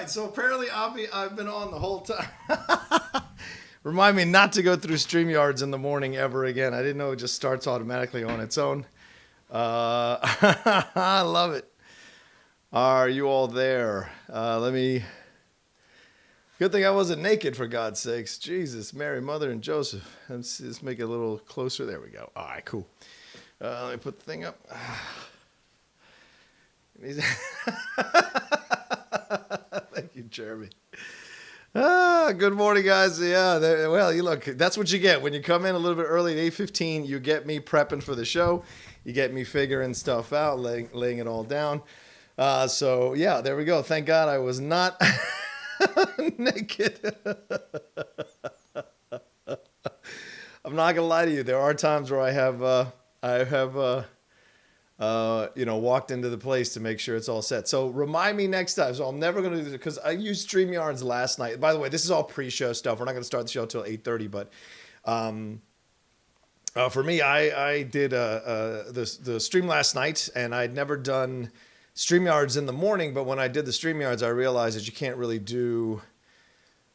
right, so apparently I've been on the whole time. Remind me not to go through StreamYards in the morning ever again. I didn't know it just starts automatically on its own. I love it. Are you all there? Good thing I wasn't naked, for God's sakes. Jesus, Mary, Mother, and Joseph. Let's make it a little closer. There we go. All right, cool. Let me put the thing up. Thank you, Jeremy. Good morning, guys. Yeah, well, you look, that's what you get when you come in a little bit early at 8:15. You get me prepping for the show. You get me figuring stuff out, laying it all down. So yeah, there we go. Thank God I was not naked. I'm not gonna lie to you. There are times where I have walked into the place to make sure it's all set. So remind me next time. So I'm never going to do this because I used StreamYards last night. By the way, this is all pre-show stuff. We're not going to start the show until 8:30. But for me, I did the stream last night, and I'd never done StreamYards in the morning. But when I did the StreamYards, I realized that you can't really do...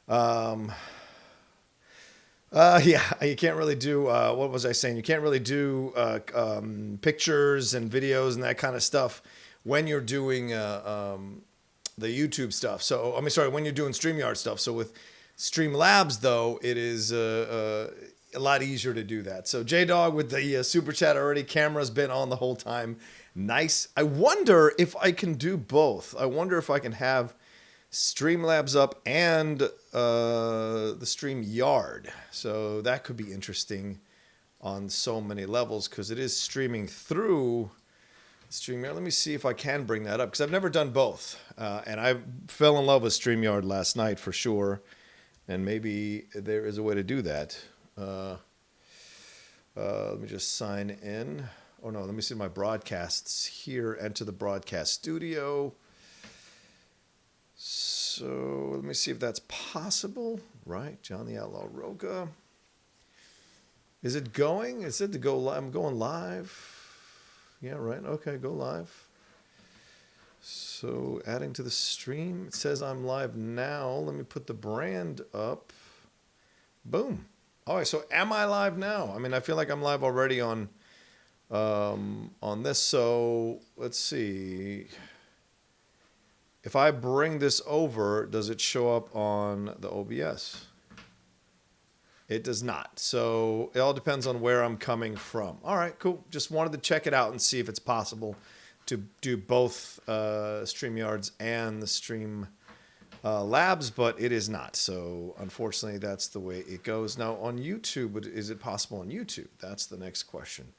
you can't really do, what was I saying? You can't really do pictures and videos and that kind of stuff when you're doing the YouTube stuff. So, when you're doing StreamYard stuff. So with Streamlabs, though, it is a lot easier to do that. So J-Dog with the Super Chat already. Camera's been on the whole time. Nice. I wonder if I can do both. I wonder if I can have Streamlabs up and the StreamYard. So that could be interesting on so many levels because it is streaming through StreamYard. Let me see if I can bring that up because I've never done both. And I fell in love with StreamYard last night for sure. And maybe there is a way to do that. Let me just sign in. Oh no, let me see my broadcasts here. Enter the broadcast studio. So let me see if that's possible. Right, John the Outlaw Rocha. Is it going? It said to go live. I'm going live. Yeah, right. Okay, go live. So adding to the stream. It says I'm live now. Let me put the brand up. Boom. All right, so am I live now? I mean, I feel like I'm live already on this. So let's see. If I bring this over, does it show up on the OBS? It does not. So it all depends on where I'm coming from. All right, cool. Just wanted to check it out and see if it's possible to do both StreamYards and the Stream Labs, but it is not. So unfortunately, that's the way it goes. Now on YouTube, is it possible on YouTube? That's the next question.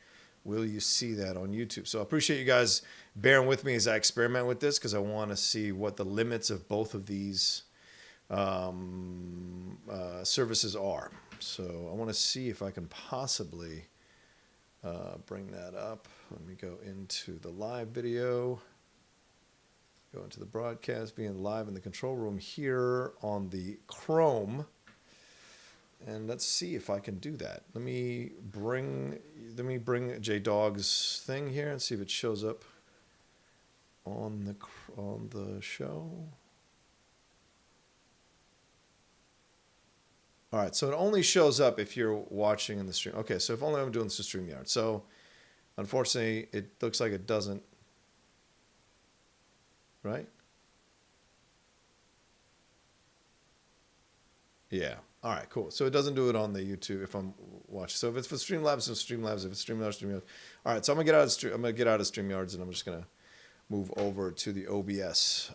Will you see that on YouTube? So I appreciate you guys bearing with me as I experiment with this because I want to see what the limits of both of these services are. So I want to see if I can possibly bring that up. Let me go into the live video, go into the broadcast, being live in the control room here on the Chrome. And let's see if I can do that. Let me bring J-Dog's thing here and see if it shows up on the show. All right, so it only shows up if you're watching in the stream. Okay, so if only I'm doing this to StreamYard. So unfortunately, it looks like it doesn't. Right? Yeah. All right, cool. So it doesn't do it on the YouTube if I'm watching. So if it's for Streamlabs, it's Streamlabs. If it's StreamYards, StreamYards. All right, so I'm gonna get out of StreamYards and I'm just gonna move over to the OBS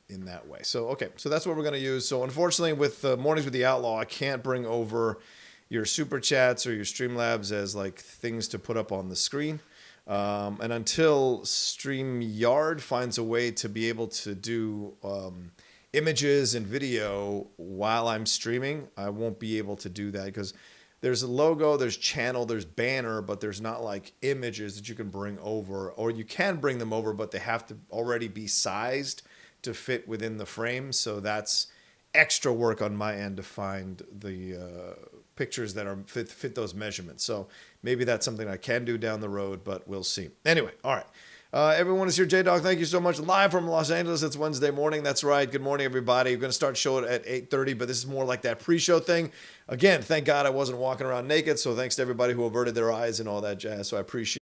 in that way. So okay, so that's what we're gonna use. So unfortunately, with Mornings with the Outlaw, I can't bring over your super chats or your Streamlabs as like things to put up on the screen. And until StreamYard finds a way to be able to do images and video while I'm streaming, I won't be able to do that because there's a logo, there's channel, there's banner, but there's not like images that you can bring over, or you can bring them over, but they have to already be sized to fit within the frame. So that's extra work on my end to find the pictures that are fit those measurements. So maybe that's something I can do down the road, but we'll see. Anyway, all right. Everyone is here. J-Dog, thank you so much. Live from Los Angeles. It's Wednesday morning. That's right. Good morning, everybody. We're going to start show at 8:30, but this is more like that pre-show thing. Again, thank God I wasn't walking around naked, so thanks to everybody who averted their eyes and all that jazz, so I appreciate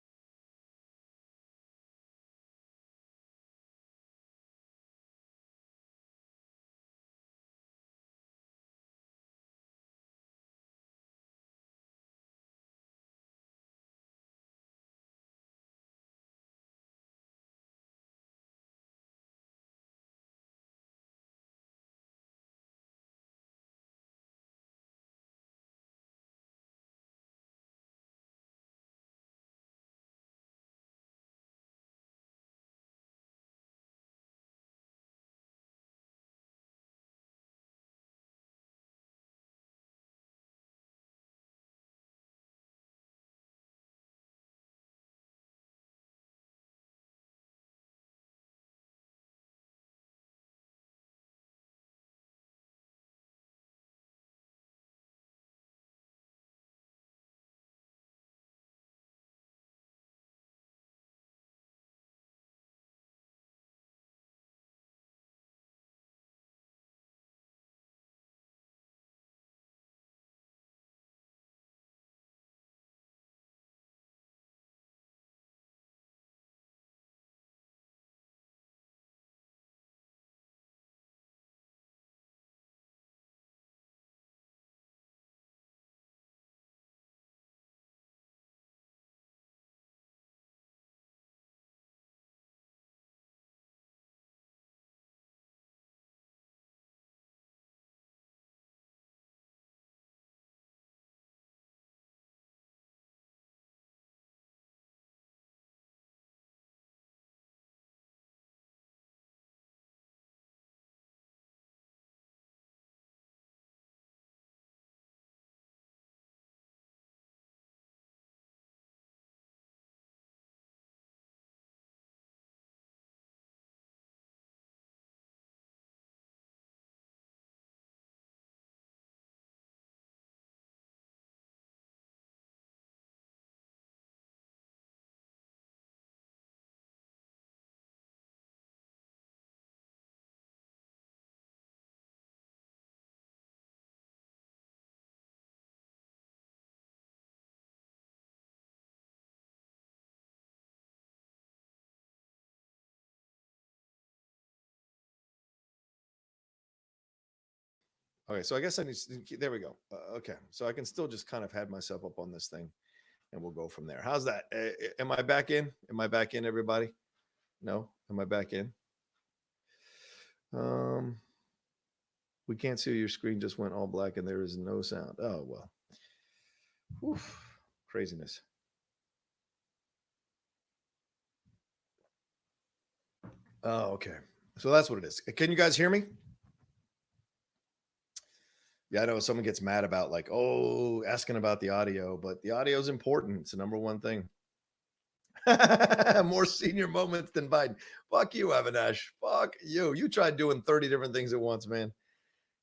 Okay, so I guess I need to, there we go. Okay, so I can still just kind of have myself up on this thing and we'll go from there. How's that? Am I back in? Am I back in, everybody? No? Am I back in? We can't see your screen just went all black and there is no sound. Oh, well. Oof, craziness. Oh, okay. So that's what it is. Can you guys hear me? Yeah, I know someone gets mad about like, oh, asking about the audio, but the audio is important. It's the number one thing. More senior moments than Biden. Fuck you, Avinash. Fuck you. You tried doing 30 different things at once, man.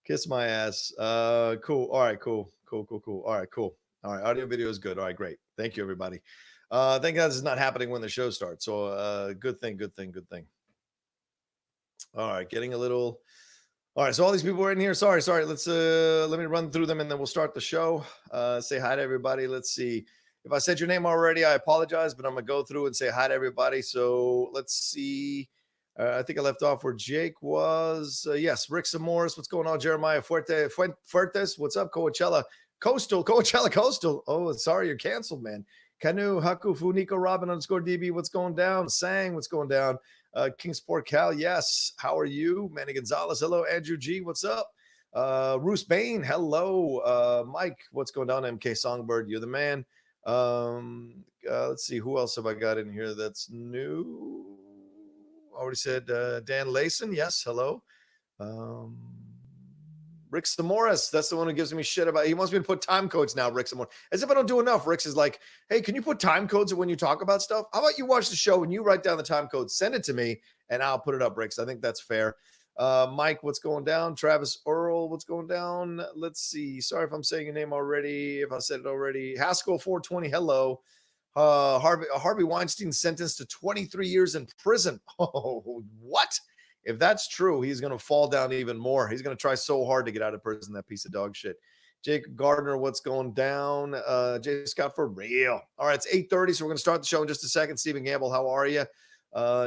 Kiss my ass. Cool. All right, cool. Cool. All right, cool. All right, audio video is good. All right, great. Thank you, everybody. Thank God this is not happening when the show starts. So good thing. All right, getting a little. All right, so all these people are in here. Sorry. Let's let me run through them and then we'll start the show. Say hi to everybody. Let's see. If I said your name already, I apologize, but I'm gonna go through and say hi to everybody. So let's see. I think I left off where Jake was. Yes, Rick Morris. What's going on, Jeremiah Fuertes? What's up, Coachella Coastal? Oh, sorry, you're canceled, man. Canoe Haku Funiko Robin _DB. What's going down? Sang. What's going down? Kingsport Cal, yes. How are you? Manny Gonzalez, hello. Andrew G, what's up? Roos Bain, hello. Mike, what's going down? MK Songbird, you're the man. Let's see, who else have I got in here that's new? Already said Dan Layson, yes, hello. Rick Samoris, that's the one who gives me shit about. He wants me to put time codes now, Rick Samoris. As if I don't do enough. Rick's is like, hey, can you put time codes when you talk about stuff? How about you watch the show and you write down the time codes, send it to me, and I'll put it up, Rick. I think that's fair. Mike, what's going down? Travis Earl, what's going down? Let's see. Sorry if I'm saying your name already. If I said it already. Haskell 420, hello. Harvey Weinstein sentenced to 23 years in prison. Oh, what? If that's true, he's going to fall down even more. He's going to try so hard to get out of prison, that piece of dog shit. Jake Gardner, what's going down? Jay Scott, for real. All right, it's 8:30, so we're going to start the show in just a second. Stephen Gamble, how are you?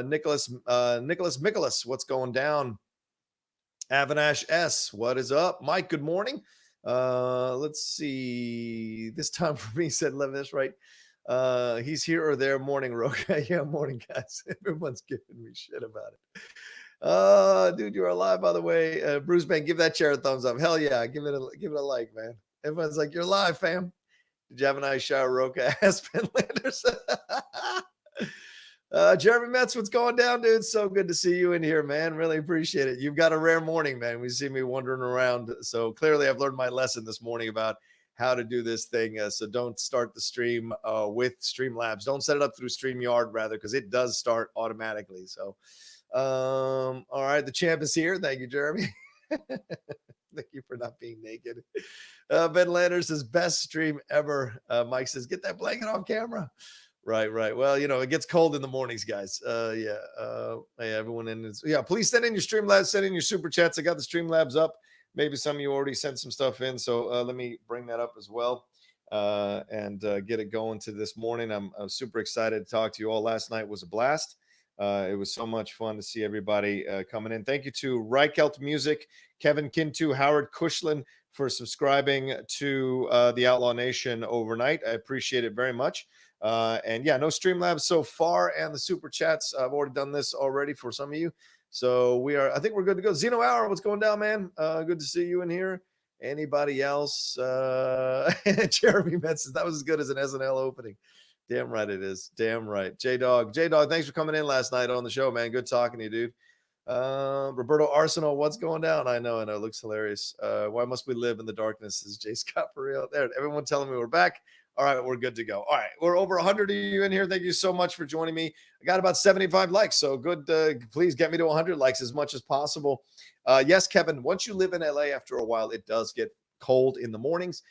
Nicholas Mikolas, what's going down? Avanash S, what is up? Mike, good morning. Let's see. This time for me, said Levin, that's right. He's here or there. Morning, Rocha. Yeah, morning, guys. Everyone's giving me shit about it. Dude, you're alive, by the way. Bruce Bank, give that chair a thumbs up. Hell yeah, give it a like, man. Everyone's like, you're alive, fam. Did you have a nice shower, Rocha? Aspen Landers. Jeremy Metz, what's going down, dude? So good to see you in here, man. Really appreciate it. You've got a rare morning, man. We see me wandering around. So clearly I've learned my lesson this morning about how to do this thing. So don't start the stream with Streamlabs. Don't set it up through StreamYard, rather, because it does start automatically. So, all right. The champ is here. Thank you, Jeremy. Thank you for not being naked. Ben Landers says, best stream ever. Mike says, get that blanket off camera. Right. Well, it gets cold in the mornings, guys. Hey, everyone in this. Yeah, please send in your Streamlabs, send in your super chats. I got the Streamlabs up. Maybe some of you already sent some stuff in. So let me bring that up as well and get it going to this morning. I'm super excited to talk to you all. Last night was a blast. It was so much fun to see everybody coming in. Thank you to Reichelt Music, Kevin Kintu, Howard Kushlin for subscribing to the Outlaw Nation overnight. I appreciate it very much. And yeah, no Streamlabs so far, and the super chats. I've already done this already for some of you. So I think we're good to go. Zeno Hour, what's going down, man? Good to see you in here. Anybody else? Jeremy Metz says that was as good as an SNL opening. Damn right it is. Damn right. J-Dog, thanks for coming in last night on the show, man. Good talking to you, dude. Roberto Arsenal, what's going down? I know. It looks hilarious. Why must we live in the darkness? Is Jay Scott for real? There, everyone telling me we're back. All right, we're good to go. All right, we're over 100 of you in here. Thank you so much for joining me. I got about 75 likes, so good. Please get me to 100 likes as much as possible. Yes, Kevin, once you live in LA, after a while, it does get cold in the mornings.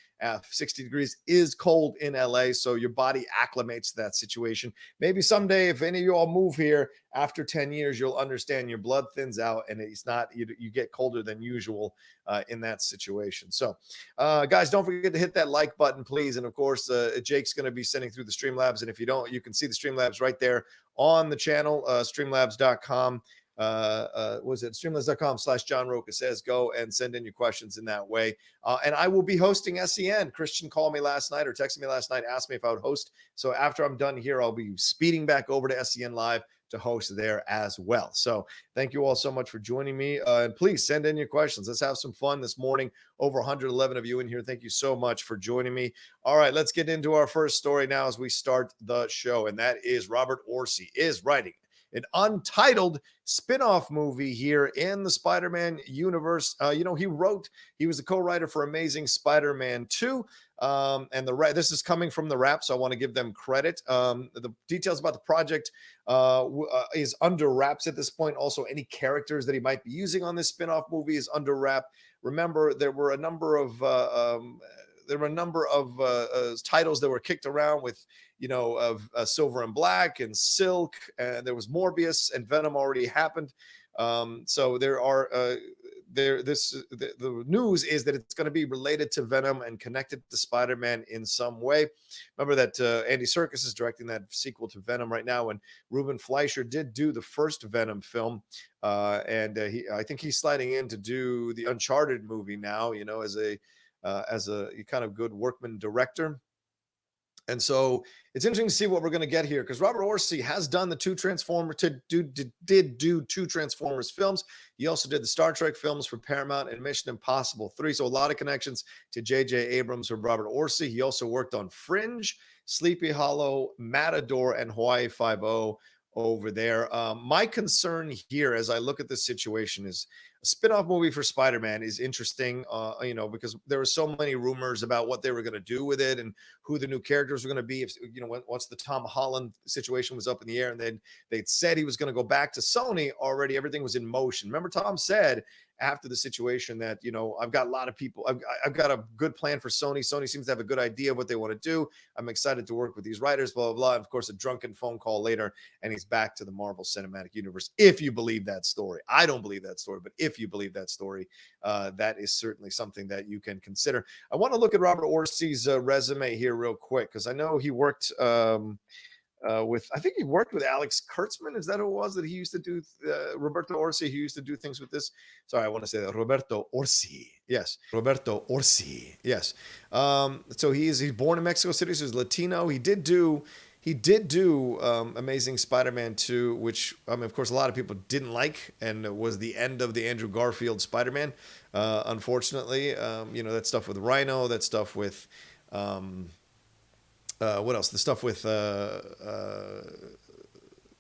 60 degrees is cold in LA, so your body acclimates to that situation. Maybe someday, if any of you all move here after 10 years, you'll understand your blood thins out and it's not, you get colder than usual in that situation. So guys, don't forget to hit that like button, please. And of course, Jake's going to be sending through the Streamlabs. And if you don't, you can see the Streamlabs right there on the channel, streamlabs.com. Was it streamlabs.com/John Rocha says go and send in your questions in that way. And I will be hosting SEN. Christian called me last night or texted me last night, asked me if I would host. So after I'm done here, I'll be speeding back over to SEN Live to host there as well. So thank you all so much for joining me. And please send in your questions. Let's have some fun this morning. Over 111 of you in here. Thank you so much for joining me. All right, let's get into our first story now as we start the show. And that is Robert Orci is writing an untitled spin-off movie here in the Spider-Man universe. He was a co-writer for Amazing Spider-Man 2. And this is coming from the Wrap, so I want to give them credit. The details about the project is under wraps at this point. Also, any characters that he might be using on this spin-off movie is under wrap. Remember, there were a number of titles that were kicked around with, of Silver and Black and Silk, and there was Morbius, and Venom already happened. So there are the news is that it's going to be related to Venom and connected to Spider-Man in some way. Remember that Andy Serkis is directing that sequel to Venom right now, and Ruben Fleischer did do the first Venom film, and I think he's sliding in to do the Uncharted movie now, as a kind of good workman director. And so it's interesting to see what we're going to get here, because Robert Orci has done the two Transformers films. He also did the Star Trek films for Paramount and Mission Impossible 3. So a lot of connections to J.J. Abrams from Robert Orci. He also worked on Fringe, Sleepy Hollow, Matador, and Hawaii Five-0 over there. My concern here as I look at this situation is spin-off movie for Spider-Man is interesting, because there were so many rumors about what they were going to do with it and who the new characters were going to be. If once the Tom Holland situation was up in the air, and then they'd said he was going to go back to Sony already, everything was in motion. Remember, Tom said after the situation that I've got a lot of people, I've got a good plan for Sony. Sony seems to have a good idea of what they want to do. I'm excited to work with these writers, blah blah blah. And of course, a drunken phone call later, and he's back to the Marvel Cinematic Universe. If you believe that story, I don't believe that story, but if you believe that story, that is certainly something that you can consider. I want to look at Robert Orci's resume here real quick, because I know he worked I think he worked with Alex Kurtzman. Is that who it was that he used to do? Roberto Orci. He used to do things with this. Sorry, I want to say that. Roberto Orci. Yes, Roberto Orci. Yes. So he's born in Mexico City. So he's Latino. He did do Amazing Spider-Man 2, which of course a lot of people didn't like, and it was the end of the Andrew Garfield Spider-Man. Unfortunately, that stuff with Rhino, that stuff with. What else? The stuff with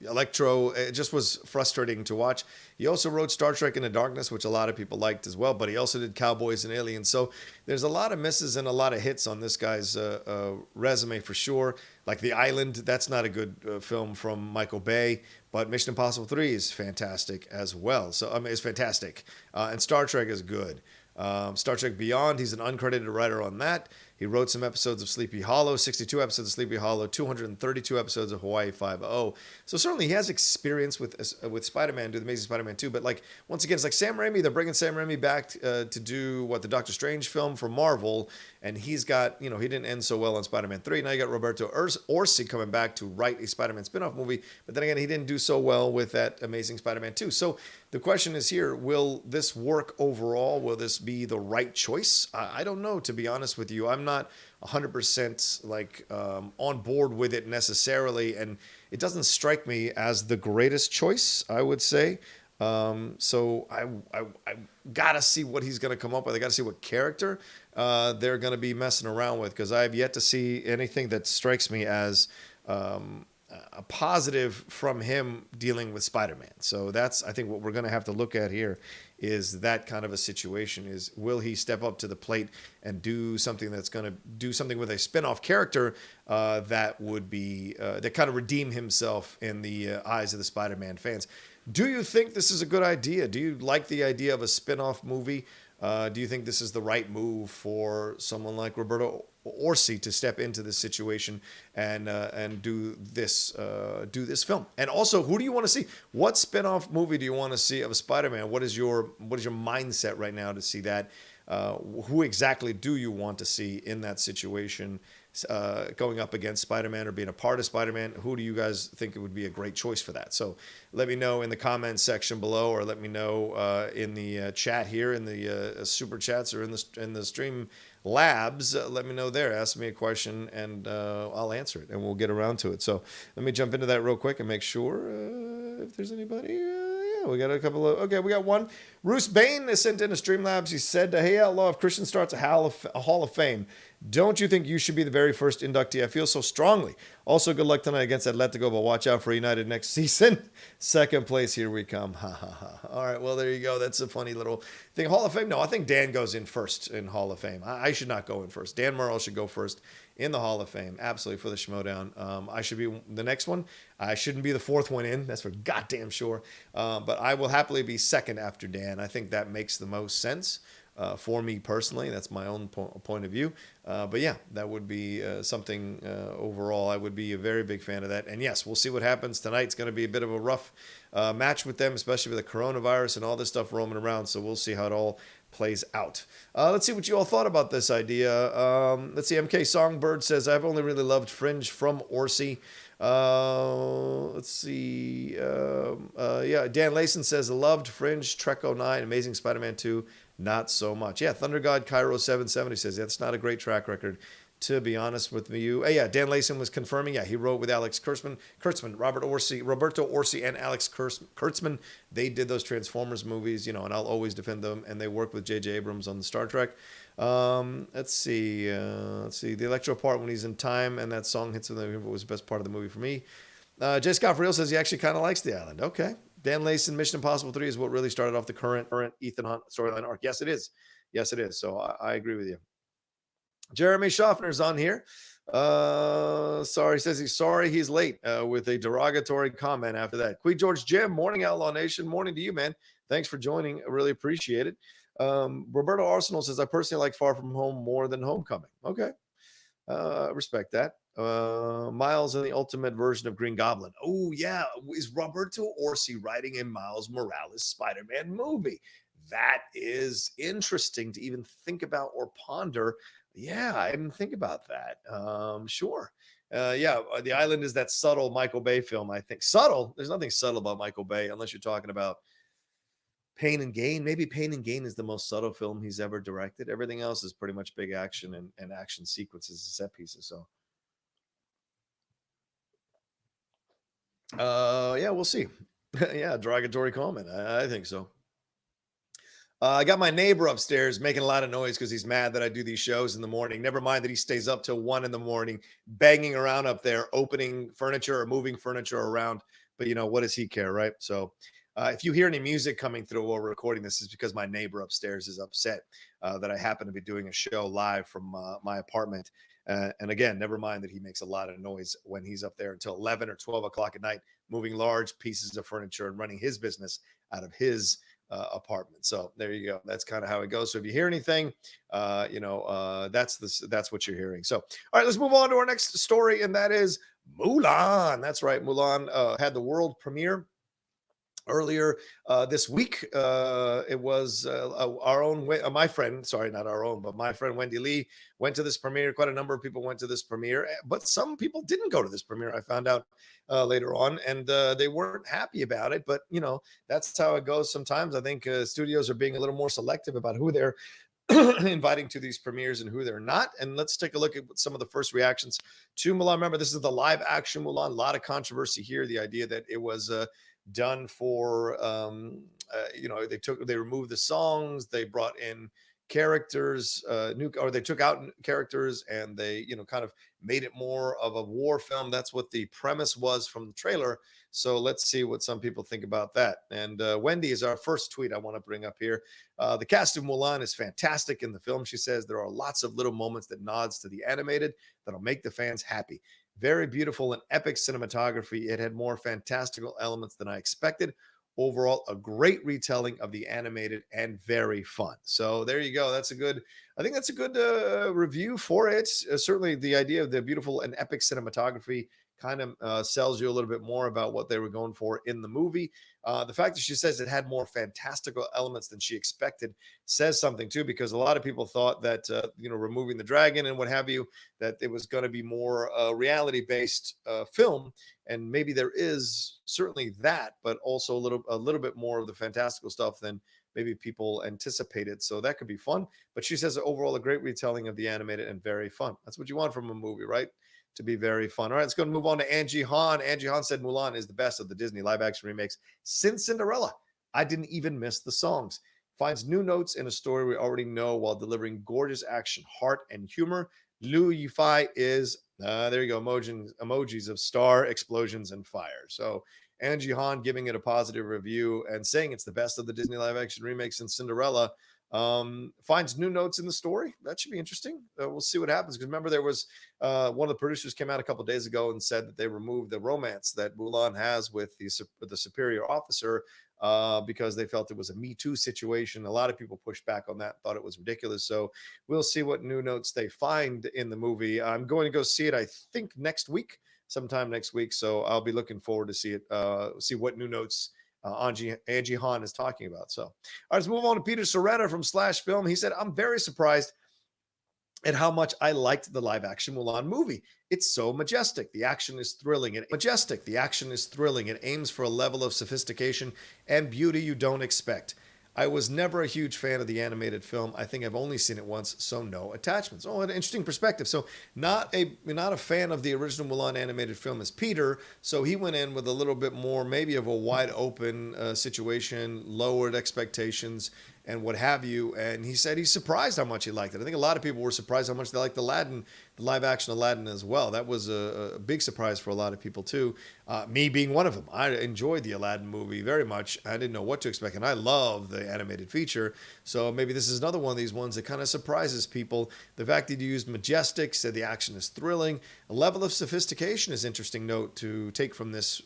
Electro, it just was frustrating to watch. He also wrote Star Trek Into Darkness, which a lot of people liked as well, but he also did Cowboys and Aliens. So there's a lot of misses and a lot of hits on this guy's resume for sure. Like The Island, that's not a good film from Michael Bay, but Mission Impossible 3 is fantastic as well. So it's fantastic. And Star Trek is good. Star Trek Beyond, he's an uncredited writer on that. He wrote some episodes of Sleepy Hollow, 62 episodes of Sleepy Hollow, 232 episodes of Hawaii Five-0. So certainly he has experience with Spider-Man, do the Amazing Spider-Man 2. But once again, it's like Sam Raimi. They're bringing Sam Raimi back to do the Doctor Strange film for Marvel, and he's got he didn't end so well on Spider-Man 3. Now you got Roberto Orci coming back to write a Spider-Man spin-off movie, but then again he didn't do so well with that Amazing Spider-Man 2. So the question is here: will this work overall? Will this be the right choice? I don't know, to be honest with you. I'm not 100% on board with it necessarily, and it doesn't strike me as the greatest choice, I would say. So I gotta see what he's gonna come up with. I gotta see what character they're gonna be messing around with, because I've yet to see anything that strikes me as a positive from him dealing with Spider-Man. So that's, I think, what we're going to have to look at here is that kind of a situation. Is will he step up to the plate and do something that's going to do something with a spin-off character that would be that kind of redeem himself in the eyes of the Spider-Man fans? Do you think this is a good idea? Do you like the idea of a spin-off movie? Do you think this is the right move for someone like Roberto Orci to step into this situation and do this film? And also, who do you want to see? What spin-off movie do you want to see of Spider-Man? What is your mindset right now to see that? Who exactly do you want to see in that situation, going up against Spider-Man or being a part of Spider-Man? Who do you guys think it would be a great choice for that? So let me know in the comments section below, or let me know in the chat here, in the super chats, or in the stream labs. Let me know there. Ask me a question and I'll answer it, and we'll get around to it. So let me jump into that real quick and make sure if there's anybody. Yeah, we got a couple of. Okay, we got one. Bruce Bain is sent into Streamlabs. He said, "Hey, Outlaw, if Christian starts a Hall of Fame, don't you think you should be the very first inductee? I feel so strongly. Also, good luck tonight against Atletico, but watch out for United next season. Second place, here we come. Ha, ha, ha. All right, well, there you go. That's a funny little thing. Hall of Fame? No, I think Dan goes in first in Hall of Fame. I should not go in first. Dan Murrell should go first in the Hall of Fame, absolutely, for the Schmodown. I should be the next one. I shouldn't be the fourth one in. That's for goddamn sure. But I will happily be second after Dan. I think that makes the most sense. For me personally, that's my own point of view. But yeah, that would be something overall. I would be a very big fan of that. And yes, we'll see what happens tonight. It's going to be a bit of a rough match with them, especially with the coronavirus and all this stuff roaming around. So we'll see how it all plays out. Let's see what you all thought about this idea. Let's see. MK Songbird says, I've only really loved Fringe from Orci. Let's see. Yeah, Dan Layson says, loved Fringe, Trek 09, Amazing Spider-Man 2. Not so much. Yeah, Thunder God Cairo 770 says that's not a great track record, to be honest with you. Yeah, Dan Layson was confirming. Yeah, he wrote with Alex Kurtzman, Roberto Orci, and Alex Kurtzman. They did those Transformers movies, and I'll always defend them. And they worked with J.J. Abrams on the Star Trek. Let's see. The electro part when he's in time and that song hits him was the best part of the movie for me. J. Scott Real says he actually kind of likes The Island. Okay. Dan Layson, Mission Impossible 3 is what really started off the current Ethan Hunt storyline arc. Yes, it is. Yes, it is. So I agree with you. Jeremy Schaffner's on here. Sorry, says he's sorry he's late with a derogatory comment after that. Queen George Jim, morning Outlaw Nation. Morning to you, man. Thanks for joining. I really appreciate it. Roberto Arsenal says, I personally like Far From Home more than Homecoming. Okay. Respect that. Miles in the ultimate version of Green Goblin. Oh, yeah. Is Roberto Orci writing a Miles Morales Spider-Man movie? That is interesting to even think about or ponder. Yeah, I didn't think about that. Sure. Yeah, The Island is that subtle Michael Bay film, I think. Subtle? There's nothing subtle about Michael Bay unless you're talking about Pain and Gain. Maybe Pain and Gain is the most subtle film he's ever directed. Everything else is pretty much big action and action sequences and set pieces. So, yeah, we'll see. Yeah, derogatory comment. I think so. I got my neighbor upstairs making a lot of noise because he's mad that I do these shows in the morning. Never mind that he stays up till 1 a.m, banging around up there, opening furniture or moving furniture around. But what does he care, right? So if you hear any music coming through while we're recording this, is because my neighbor upstairs is upset that I happen to be doing a show live from my apartment. And again, never mind that he makes a lot of noise when he's up there until 11 or 12 o'clock at night, moving large pieces of furniture and running his business out of his apartment. So there you go. That's kind of how it goes. So if you hear anything, that's what you're hearing. So, all right, let's move on to our next story. And that is Mulan. That's right. Mulan had the world premiere earlier this week. It was our own, my friend, sorry, not our own, but my friend Wendy Lee went to this premiere. Quite a number of people went to this premiere, but some people didn't go to this premiere. I found out later on, and they weren't happy about it. But, that's how it goes sometimes. I think studios are being a little more selective about who they're inviting to these premieres and who they're not. And let's take a look at some of the first reactions to Mulan. Remember, this is the live action Mulan. A lot of controversy here. The idea that it was done for they removed the songs, they brought in characters they took out characters, and they kind of made it more of a war film. That's what the premise was from the trailer. So let's see what some people think about that. And Wendy is our first tweet I want to bring up here. The cast of Mulan is fantastic in the film. She says there are lots of little moments that nods to the animated that'll make the fans happy. Very beautiful and epic cinematography. It had more fantastical elements than I expected. Overall, a great retelling of the animated and very fun. So there you go. I think that's a good review for it. Certainly the idea of the beautiful and epic cinematography kind of sells you a little bit more about what they were going for in the movie. The fact that she says it had more fantastical elements than she expected says something too, because a lot of people thought that, removing the dragon and what have you, that it was going to be more reality-based film. And maybe there is certainly that, but also a little bit more of the fantastical stuff than maybe people anticipated. So that could be fun. But she says overall a great retelling of the animated and very fun. That's what you want from a movie, right? To be very fun. All right, let's go and move on to Angie Han. Angie Han said Mulan is the best of the Disney live action remakes since Cinderella. I didn't even miss the songs. Finds new notes in a story we already know while delivering gorgeous action, heart, and humor. Liu Yifai is, there you go, emojis of star, explosions, and fire. So Angie Han giving it a positive review and saying it's the best of the Disney live action remakes since Cinderella. Finds new notes in the story. That should be interesting. We'll see what happens. Because remember, there was one of the producers came out a couple of days ago and said that they removed the romance that Mulan has with the superior officer because they felt it was a Me Too situation. A lot of people pushed back on that, thought it was ridiculous. So we'll see what new notes they find in the movie. I'm going to go see it, I think, sometime next week. So I'll be looking forward to see what new notes Angie Han is talking about. So, all right, let's move on to Peter Serena from Slash Film. He said, I'm very surprised at how much I liked the live action Mulan movie. It's so majestic. The action is thrilling. It aims for a level of sophistication and beauty you don't expect. I was never a huge fan of the animated film. I think I've only seen it once, so no attachments. Oh, an interesting perspective. So not a fan of the original Mulan animated film as Peter, so he went in with a little bit more maybe of a wide open situation, lowered expectations, and what have you. And he said he's surprised how much he liked it. I think a lot of people were surprised how much they liked the live action Aladdin as well. That was a big surprise for a lot of people too. Me being one of them. I enjoyed the Aladdin movie very much. I didn't know what to expect, and I love the animated feature. So maybe this is another one of these ones that kind of surprises people. The fact that you used majestic, said the action is thrilling. A level of sophistication is interesting note to take from this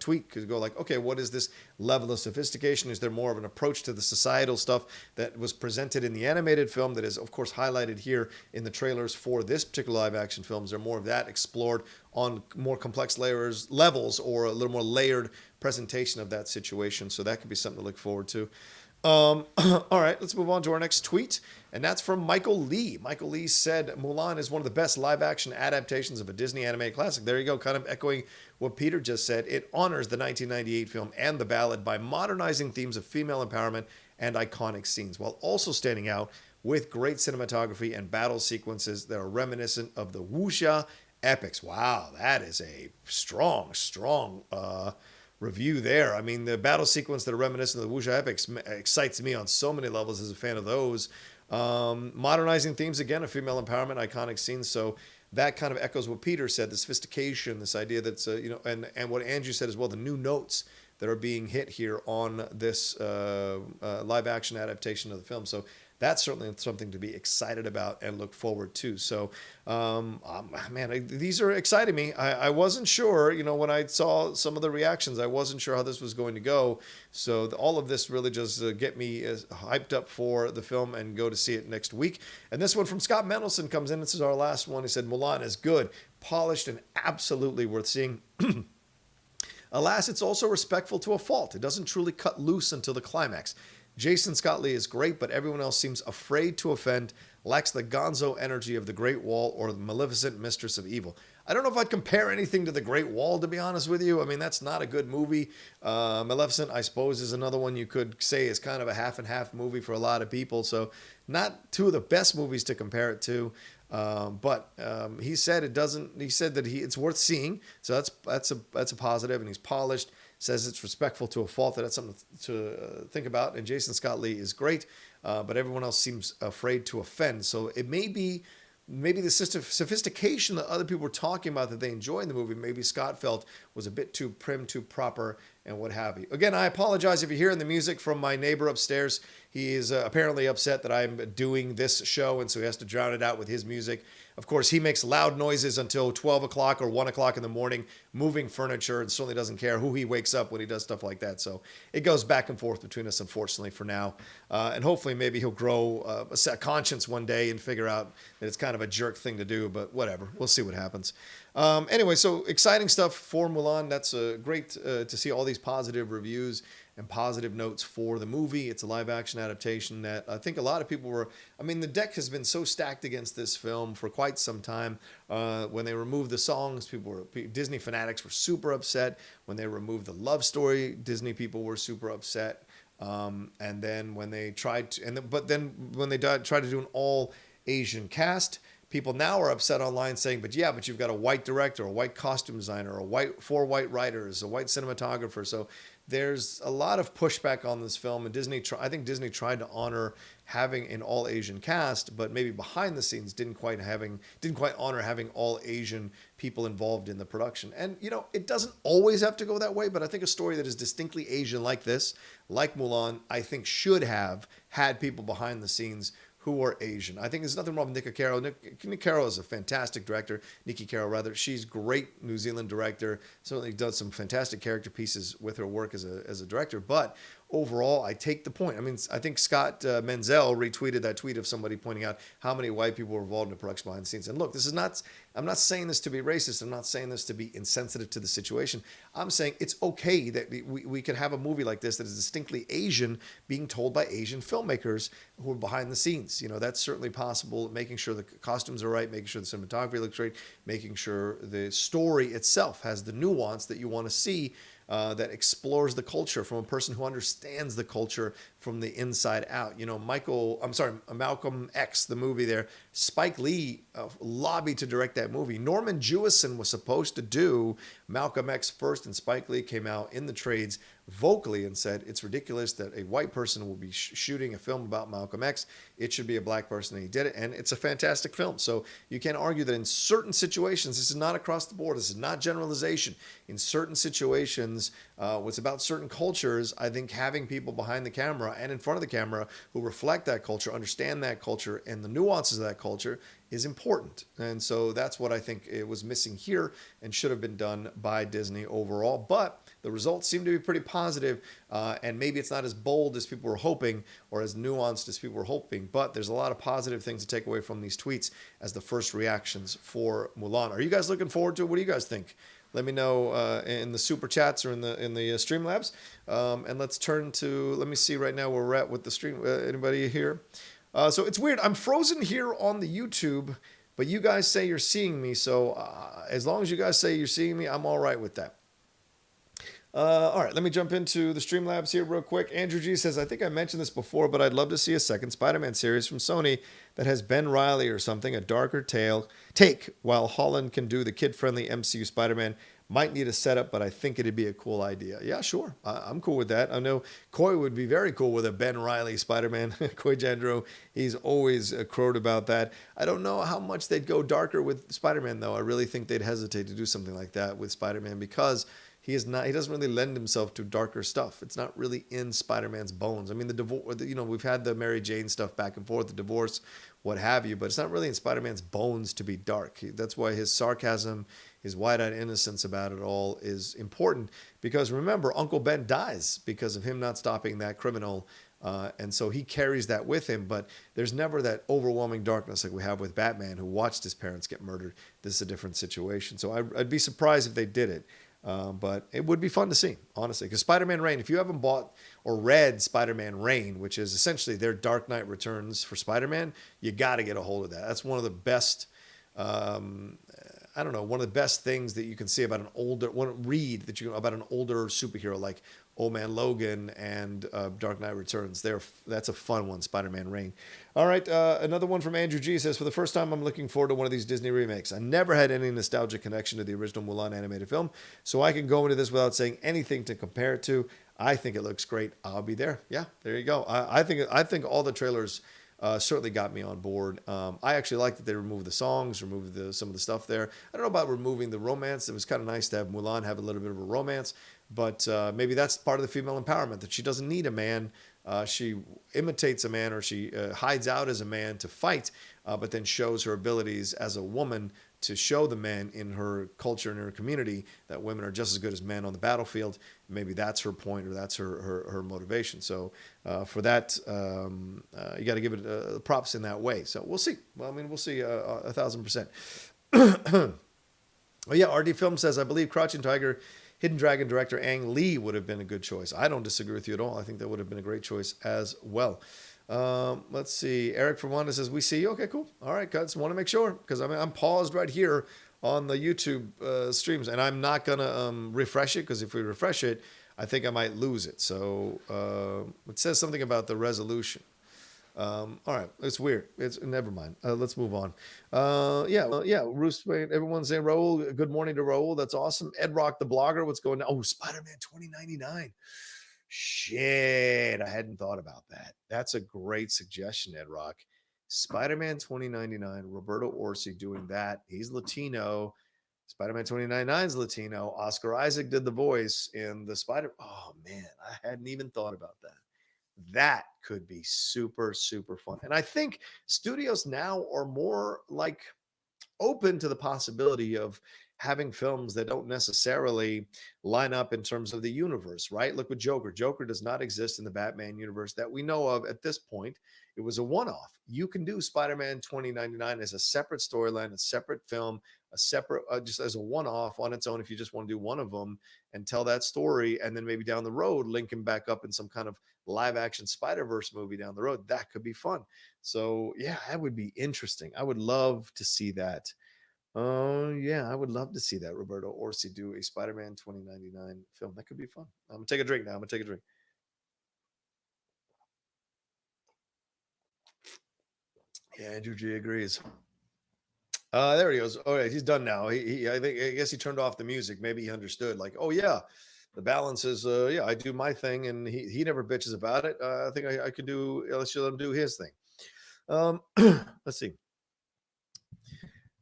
tweet. Because go like, okay, what is this level of sophistication? Is there more of an approach to the societal stuff that was presented in the animated film that is, of course, highlighted here in the trailers for this particular live action film? Is there more of that explored on more complex levels, or a little more layered presentation of that situation? So that could be something to look forward to. All right, let's move on to our next tweet, and that's from Michael Lee. Michael Lee said Mulan is one of the best live-action adaptations of a Disney animated classic. There you go, kind of echoing what Peter just said. It honors the 1998 film and the ballad by modernizing themes of female empowerment and iconic scenes, while also standing out with great cinematography and battle sequences that are reminiscent of the wuxia epics. Wow, that is a strong review there. I mean, the battle sequence that are reminiscent of the wuxia epics excites me on so many levels as a fan of those. Modernizing themes, again, of female empowerment, iconic scenes. So that kind of echoes what Peter said, the sophistication, this idea that's, and what Andrew said as well, the new notes that are being hit here on this live action adaptation of the film. So that's certainly something to be excited about and look forward to. So, these are exciting me. I wasn't sure, when I saw some of the reactions, I wasn't sure how this was going to go. So all of this really just get me hyped up for the film and go to see it next week. And this one from Scott Mendelson comes in. This is our last one. He said, Mulan is good, polished, and absolutely worth seeing. Alas, it's also respectful to a fault. It doesn't truly cut loose until the climax. Jason Scott Lee is great, but everyone else seems afraid to offend, lacks the gonzo energy of The Great Wall or the Maleficent Mistress of Evil. I don't know if I'd compare anything to The Great Wall, to be honest with you. I mean, that's not a good movie. Maleficent, I suppose, is another one you could say is kind of a half and half movie for a lot of people. So not two of the best movies to compare it to. But he said it doesn't. He said that it's worth seeing. So that's a positive, and he's polished. Says it's respectful to a fault. That's something to think about. And Jason Scott Lee is great, but everyone else seems afraid to offend. So it may be maybe the sophistication that other people were talking about that they enjoy in the movie, maybe Scott felt was a bit too prim, too proper, and what have you. Again, I apologize if you're hearing the music from my neighbor upstairs. He is apparently upset that I'm doing this show, and so he has to drown it out with his music. Of course, he makes loud noises until 12 o'clock or 1 o'clock in the morning, moving furniture, and certainly doesn't care who he wakes up when he does stuff like that. So it goes back and forth between us, unfortunately, for now. And hopefully maybe he'll grow a conscience one day and figure out that it's kind of a jerk thing to do, but whatever. We'll see what happens. Anyway, so exciting stuff for Mulan. That's great to see all these positive reviews and positive notes for the movie. It's a live action adaptation that I think a lot of people were, I mean, the deck has been so stacked against this film for quite some time. When they removed the songs, Disney fanatics were super upset. When they removed the love story, Disney people were super upset. And then when they tried to, when they tried to do an all Asian cast, people now are upset online saying, but you've got a white director, a white costume designer, four white writers, a white cinematographer. So there's a lot of pushback on this film, and I think Disney tried to honor having an all Asian cast, but maybe behind the scenes didn't quite honor having all Asian people involved in the production. And it doesn't always have to go that way, but I think a story that is distinctly Asian like this, like Mulan, I think should have had people behind the scenes who are Asian. I think there's nothing wrong with Nicky Caro. Nicky Caro is a fantastic director. She's great New Zealand director. Certainly does some fantastic character pieces with her work as a director. But overall, I take the point. I mean, I think Scott Menzel retweeted that tweet of somebody pointing out how many white people were involved in the production behind the scenes. And look, I'm not saying this to be racist. I'm not saying this to be insensitive to the situation. I'm saying it's okay that we can have a movie like this that is distinctly Asian being told by Asian filmmakers who are behind the scenes. That's certainly possible. Making sure the costumes are right, making sure the cinematography looks great, making sure the story itself has the nuance that you want to see. That explores the culture from a person who understands the culture from the inside out. Malcolm X, the movie there, Spike Lee lobbied to direct that movie. Norman Jewison was supposed to do Malcolm X first, and Spike Lee came out in the trades vocally and said it's ridiculous that a white person will be shooting a film about Malcolm X. It should be a black person, and he did it, and it's a fantastic film. So you can't argue that in certain situations, this is not across the board, this is not generalization. In certain situations, what's about certain cultures, I think having people behind the camera and in front of the camera who reflect that culture, understand that culture, and the nuances of that culture is important. And so that's what I think it was missing here and should have been done by Disney overall. But the results seem to be pretty positive, and maybe it's not as bold as people were hoping or as nuanced as people were hoping, but there's a lot of positive things to take away from these tweets as the first reactions for Mulan. Are you guys looking forward to it? What do you guys think? Let me know in the super chats or in the Streamlabs. And let's turn to, let me see right now where we're at with the stream. Anybody here? So it's weird. I'm frozen here on the YouTube, but you guys say you're seeing me. So as long as you guys say you're seeing me, I'm all right with that. All right, let me jump into the Streamlabs here real quick. Andrew G says, I think I mentioned this before, but I'd love to see a second Spider-Man series from Sony that has Ben Reilly or something, a darker take, while Holland can do the kid-friendly MCU Spider-Man. Might need a setup, but I think it'd be a cool idea. Yeah, sure. I'm cool with that. I know Coy would be very cool with a Ben Reilly Spider-Man. Coy Jandro, he's always crowed about that. I don't know how much they'd go darker with Spider-Man, though. I really think they'd hesitate to do something like that with Spider-Man because he doesn't really lend himself to darker stuff. It's not really in Spider-Man's bones. I mean, the divorce, we've had the Mary Jane stuff back and forth, the divorce, what have you, but it's not really in Spider-Man's bones to be dark. That's why his sarcasm, his wide-eyed innocence about it all is important, because remember, Uncle Ben dies because of him not stopping that criminal, and so he carries that with him, but there's never that overwhelming darkness like we have with Batman, who watched his parents get murdered. This is a different situation, so I'd be surprised if they did it. But it would be fun to see, honestly, because Spider-Man Reign, if you haven't bought or read Spider-Man Reign, which is essentially their Dark Knight Returns for Spider-Man, you got to get a hold of that. That's one of the best, one of the best things that you can see about about an older superhero like Old Man Logan and Dark Knight Returns. That's a fun one, Spider-Man Reign. All right, another one from Andrew G says, for the first time, I'm looking forward to one of these Disney remakes. I never had any nostalgic connection to the original Mulan animated film, so I can go into this without saying anything to compare it to. I think it looks great. I'll be there. Yeah, there you go. I think all the trailers certainly got me on board. I actually like that they removed the songs, removed some of the stuff there. I don't know about removing the romance. It was kind of nice to have Mulan have a little bit of a romance, but maybe that's part of the female empowerment, that she doesn't need a man. She imitates a man, or she hides out as a man to fight, but then shows her abilities as a woman to show the men in her culture and her community that women are just as good as men on the battlefield. Maybe that's her point, or that's her motivation. So for that, you got to give it props in that way. So we'll see. Well, I mean, we'll see 1,000%. Oh yeah, RD Film says, I believe Crouching Tiger, Hidden Dragon director Ang Lee would have been a good choice. I don't disagree with you at all. I think that would have been a great choice as well. Let's see. Eric from Wanda says, we see you. Okay, cool. All right, guys. Want to make sure, because I'm paused right here on the YouTube streams, and I'm not going to refresh it, because if we refresh it, I think I might lose it. So it says something about the resolution. All right, it's weird. Never mind. Let's move on. Roos, everyone's saying Raul. Good morning to Raul. That's awesome. Ed Rock, the blogger. What's going on? Oh, Spider-Man 2099. Shit, I hadn't thought about that. That's a great suggestion, Ed Rock. Spider-Man 2099. Roberto Orci doing that. He's Latino. Spider-Man 2099 is Latino. Oscar Isaac did the voice in the Spider. Oh man, I hadn't even thought about that. That could be super, super fun. And I think studios now are more like open to the possibility of having films that don't necessarily line up in terms of the universe, right? Look with Joker. Joker does not exist in the Batman universe that we know of at this point. It was a one-off. You can do Spider-Man 2099 as a separate storyline, a separate film, a separate, just as a one-off on its own, if you just want to do one of them and tell that story, and then maybe down the road link him back up in some kind of live-action Spider-Verse movie down the road. That could be fun. So yeah, that would be interesting. I would love to see that. Oh, yeah, I would love to see that. Roberto Orci do a Spider-Man 2099 film. That could be fun. I'm going to take a drink now. I'm going to take a drink. Yeah, Andrew G agrees. There he goes. Oh, yeah, he's done now. I guess he turned off the music. Maybe he understood, like, oh yeah, the balance is, yeah, I do my thing, and he never bitches about it. I think I could do. Let's let him do his thing. Let's see.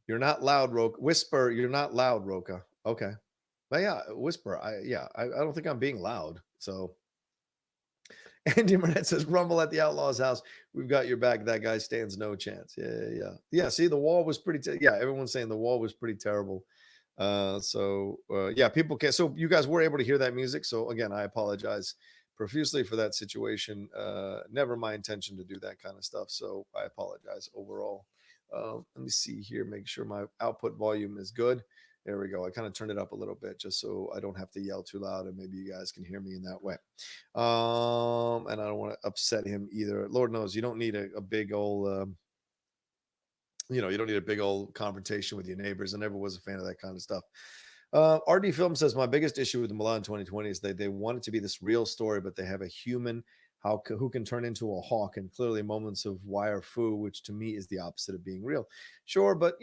You're not loud, Rocha. Whisper. You're not loud, Rocha. Okay. But yeah, whisper. I don't think I'm being loud. So Andy Burnett says, "Rumble at the Outlaw's house. We've got your back. That guy stands no chance." Yeah. See, the wall was pretty. Yeah, everyone's saying the wall was pretty terrible. Yeah, people can. So you guys were able to hear that music. So again, I apologize profusely for that situation. Never my intention to do that kind of stuff. So I apologize overall. Let me see here. Make sure my output volume is good. There we go. I kind of turned it up a little bit just so I don't have to yell too loud, and maybe you guys can hear me in that way. And I don't want to upset him either. Lord knows you don't need a big old, you don't need a big old confrontation with your neighbors. I never was a fan of that kind of stuff. RD Film says, my biggest issue with the Mulan 2020 is they want it to be this real story, but they have a human who can turn into a hawk, and clearly moments of wire fu, which to me is the opposite of being real. Sure, but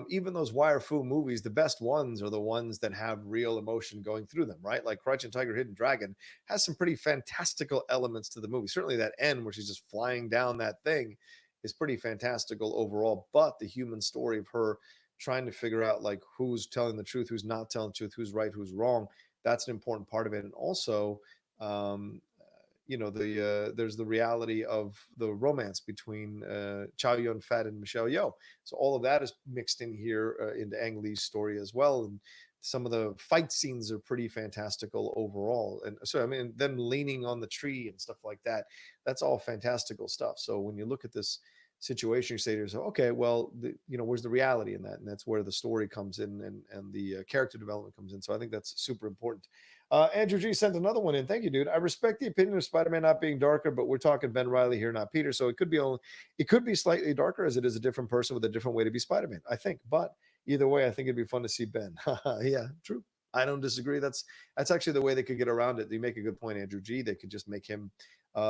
even those wire fu movies, the best ones are the ones that have real emotion going through them, right? Like Crouching Tiger, Hidden Dragon has some pretty fantastical elements to the movie. Certainly that end where she's just flying down that thing is pretty fantastical overall. But the human story of her trying to figure out like who's telling the truth, who's not telling the truth, who's right, who's wrong, that's an important part of it. And also, there's the reality of the romance between Chow Yun Fat and Michelle Yeoh. So all of that is mixed in here into Ang Lee's story as well. And some of the fight scenes are pretty fantastical overall. And so, I mean, them leaning on the tree and stuff like that, that's all fantastical stuff. So when you look at this situation, you say to yourself, okay, well, where's the reality in that? And that's where the story comes in, and the character development comes in. So I think that's super important. Andrew G sent another one in. Thank you, dude. I respect the opinion of Spider-Man not being darker, but we're talking Ben Reilly here, not Peter. So it could be slightly darker, as it is a different person with a different way to be Spider-Man, I think. But either way, I think it'd be fun to see Ben. Yeah, true. I don't disagree. That's actually the way they could get around it. You make a good point, Andrew G. They could just make him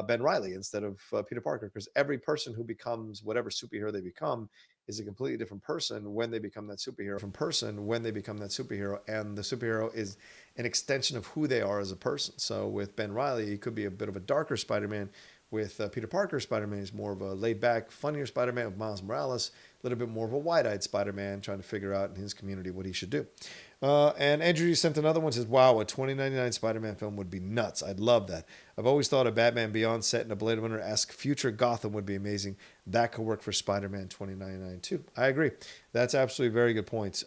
Ben Reilly instead of Peter Parker, because every person who becomes whatever superhero they become is a completely different person when they become that superhero. And the superhero is an extension of who they are as a person. So with Ben Reilly, he could be a bit of a darker Spider-Man. With Peter Parker, Spider-Man is more of a laid-back, funnier Spider-Man. With Miles Morales, a little bit more of a wide-eyed Spider-Man trying to figure out in his community what he should do. And Andrew sent another one, says, wow, a 2099 Spider-Man film would be nuts. I'd love that. I've always thought a Batman Beyond set in a Blade Runner-esque future Gotham would be amazing. That could work for Spider-Man 2099 too. I agree. That's absolutely very good points.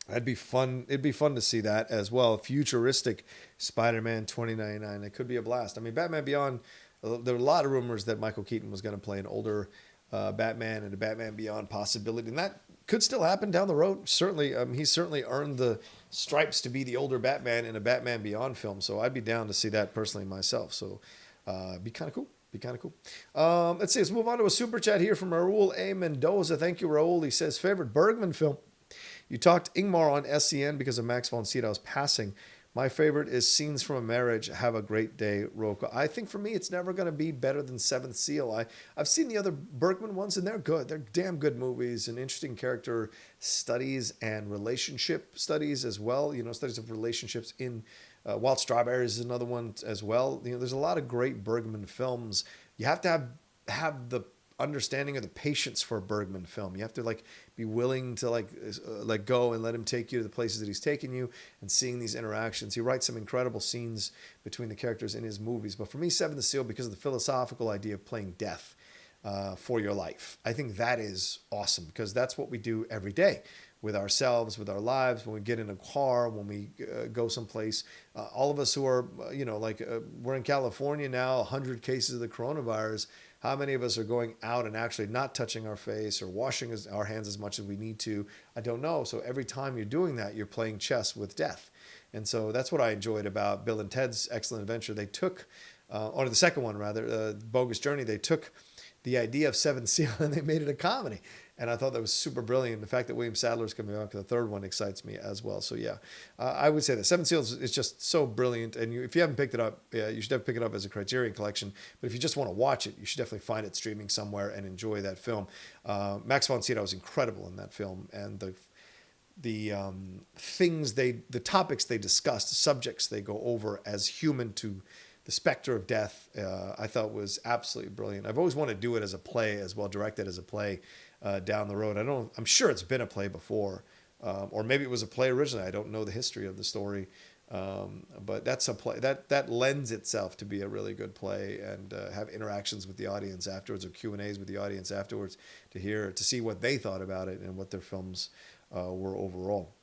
That'd be fun. It'd be fun to see that as well. Futuristic Spider-Man 2099. It could be a blast. I mean, Batman Beyond, there were a lot of rumors that Michael Keaton was going to play an older Batman and a Batman Beyond possibility. And that could still happen down the road. Certainly, he's certainly earned the stripes to be the older Batman in a Batman Beyond film. So I'd be down to see that personally myself. So it'd be kind of cool. Let's see. Let's move on to a super chat here from Raul A. Mendoza. Thank you, Raul. He says, favorite Bergman film. You talked Ingmar on SCN because of Max von Sydow's passing. My favorite is Scenes from a Marriage. Have a great day, Rocha. I think for me, it's never going to be better than Seventh Seal. I've seen the other Bergman ones, and they're good. They're damn good movies and interesting character studies and relationship studies as well. Studies of relationships in Wild Strawberries is another one as well. There's a lot of great Bergman films. You have to have the understanding of the patience for a Bergman film. You have to be willing to let go and let him take you to the places that he's taken you, and seeing these interactions. He writes some incredible scenes between the characters in his movies. But for me, Seventh Seal, because of the philosophical idea of playing death for your life, I think that is awesome, because that's what we do every day with ourselves, with our lives, when we get in a car, when we go someplace. All of us who are, we're in California now, 100 cases of the coronavirus. How many of us are going out and actually not touching our face or washing our hands as much as we need to? I don't know. So every time you're doing that, you're playing chess with death. And so that's what I enjoyed about Bill and Ted's Excellent Adventure. They took, or the second one rather, Bogus Journey, they took the idea of Seventh Seal and they made it a comedy. and I thought that was super brilliant. The fact that William Sadler's coming out for the third one excites me as well. So yeah, I would say that Seven Seals is just so brilliant, and if you haven't picked it up, yeah, you should definitely pick it up as a Criterion collection. But if you just want to watch it, you should definitely find it streaming somewhere and enjoy that film. Max von Sydow was incredible in that film, and the the topics they discuss, the subjects they go over as human to the specter of death, I thought was absolutely brilliant. I've always wanted to do it as a play as well, directed as a play down the road. I'm sure it's been a play before, or maybe it was a play originally. I don't know the history of the story, but that's a play that lends itself to be a really good play, and have interactions with the audience afterwards, or Q&As with the audience afterwards to see what they thought about it and what their films were overall.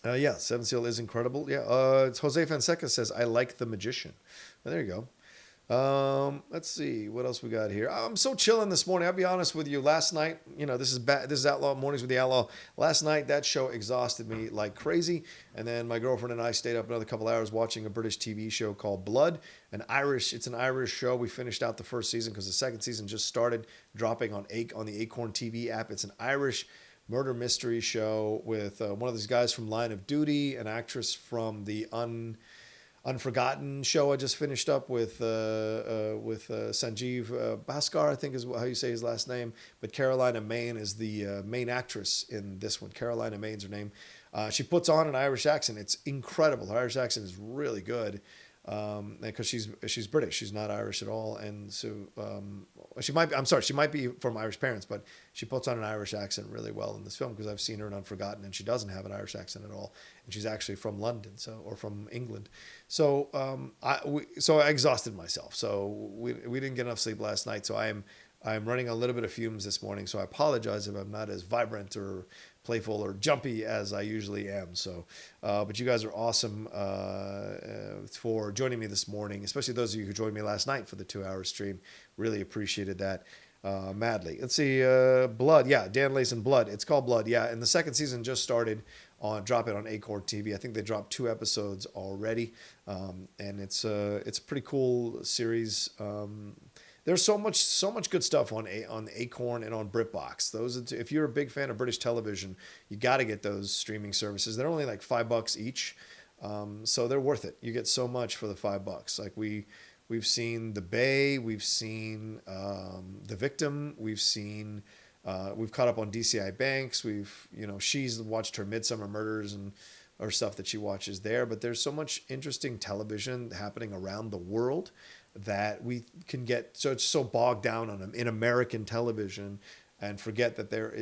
Yeah, Seven Seal is incredible. Yeah, it's Jose Fonseca says, I like The Magician. Well, there you go. Let's see what else we got here. I'm so chilling this morning. I'll be honest with you. Last night, this is Outlaw Mornings with the Outlaw. Last night, that show exhausted me like crazy. And then my girlfriend and I stayed up another couple hours watching a British TV show called Blood. It's an Irish show. We finished out the first season because the second season just started dropping on the Acorn TV app. It's an Irish murder mystery show with one of these guys from Line of Duty, an actress from the Unforgotten show I just finished up with Sanjeev Bhaskar, I think is how you say his last name. But Carolina Main is the main actress in this one. Carolina Main's her name. She puts on an Irish accent. It's incredible. Her Irish accent is really good. Because she's British, she's not Irish at all, and so she might be from Irish parents, but she puts on an Irish accent really well in this film, because I've seen her in Unforgotten, and she doesn't have an Irish accent at all, and she's actually from London, or from England. So I exhausted myself, so we didn't get enough sleep last night, so I'm running a little bit of fumes this morning, so I apologize if I'm not as vibrant or playful or jumpy as I usually am. So, but you guys are awesome for joining me this morning, especially those of you who joined me last night for the 2-hour stream. Really appreciated that madly. Let's see, Blood. Yeah, Dan Layson, Blood. It's called Blood. Yeah, and the second season just started dropping on Acorn TV. I think they dropped 2 episodes already, and it's a pretty cool series. There's so much good stuff on Acorn and on BritBox. If you're a big fan of British television, you got to get those streaming services. They're only like $5 each, so they're worth it. You get so much for the $5. Like we've seen The Bay, we've seen The Victim, we've caught up on DCI Banks. She's watched her Midsummer Murders or stuff that she watches there. But there's so much interesting television happening around the world that we can get so bogged down in American television, and forget that there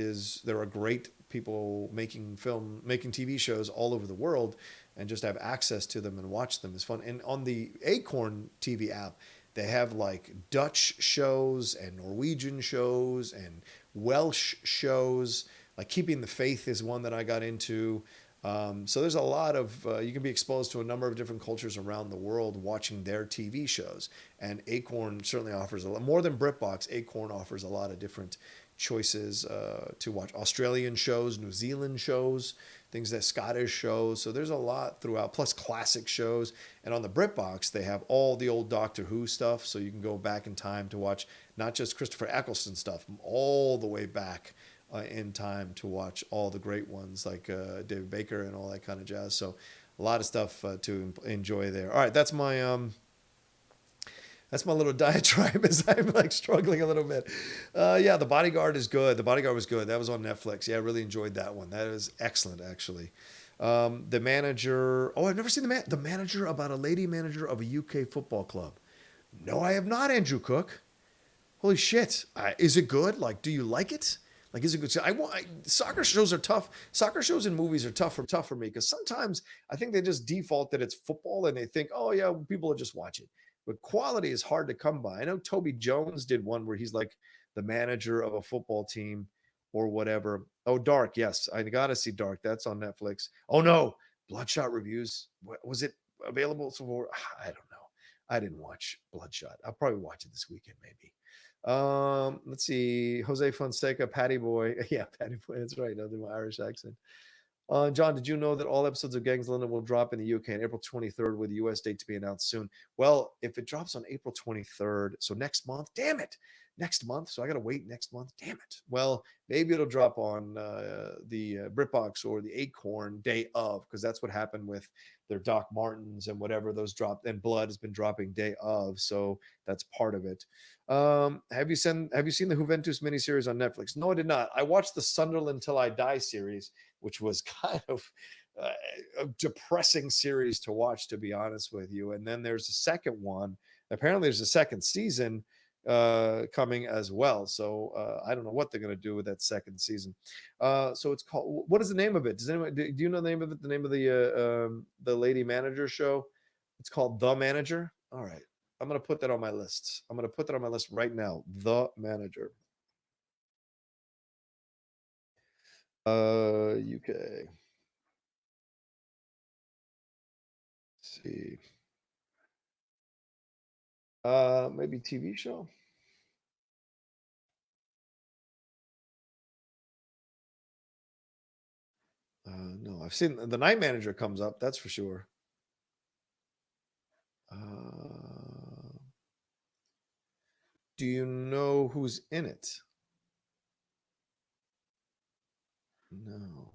are great people making TV shows all over the world, and just have access to them and watch them is fun. And on the Acorn TV app, they have like Dutch shows and Norwegian shows and Welsh shows. Like Keeping the Faith is one that I got into. So there's a lot of, you can be exposed to a number of different cultures around the world watching their TV shows. And Acorn certainly offers a lot more than BritBox. Acorn offers a lot of different choices to watch. Australian shows, New Zealand shows, Scottish shows. So there's a lot throughout, plus classic shows. And on the BritBox, they have all the old Doctor Who stuff. So you can go back in time to watch not just Christopher Eccleston stuff, all the way back in time to watch all the great ones like David Baker and all that kind of jazz. So a lot of stuff to enjoy there. All right, that's my little diatribe as I'm like struggling a little bit. Yeah, The Bodyguard is good. The Bodyguard was good. That was on Netflix. Yeah, I really enjoyed that one. That was excellent, actually. The Manager. Oh, I've never seen The Manager, about a lady manager of a UK football club. No, I have not, Andrew Cook. Holy shit. Is it good? Like, do you like it? Like, is it good? Soccer shows are tough. Soccer shows and movies are tough for me, because sometimes I think they just default that it's football, and they think, oh yeah, people will just watch it. But quality is hard to come by. I know Toby Jones did one where he's like the manager of a football team or whatever. Oh, Dark. Yes, I got to see Dark. That's on Netflix. Oh no, Bloodshot reviews. Was it available? I don't know. I didn't watch Bloodshot. I'll probably watch it this weekend, maybe. Let's see. Jose Fonseca, Patty Boy. Yeah, Patty Boy. That's right. Another Irish accent. John, did you know that all episodes of Gangs of London will drop in the UK on April 23rd with the US date to be announced soon? Well, if it drops on April 23rd, so next month, damn it, next month. So I got to wait next month, damn it. Well, maybe it'll drop on the BritBox or the Acorn day of, because that's what happened with their Doc Martens and whatever those dropped, and Blood has been dropping day of. So that's part of it. Have you seen the Juventus miniseries on Netflix? No, I did not. I watched the Sunderland Till I Die series, which was kind of a depressing series to watch, to be honest with you. And then there's a second one. Apparently, there's a second season coming as well. So I don't know what they're going to do with that second season. So it's called. What is the name of it? Does anyone do you know the name of it? The name of the lady manager show? It's called The Manager. All right, I'm going to put that on my list. I'm going to put that on my list right now. The Manager. UK. Let's see. Maybe TV show. No, I've seen The Night Manager comes up. That's for sure. Do you know who's in it? No.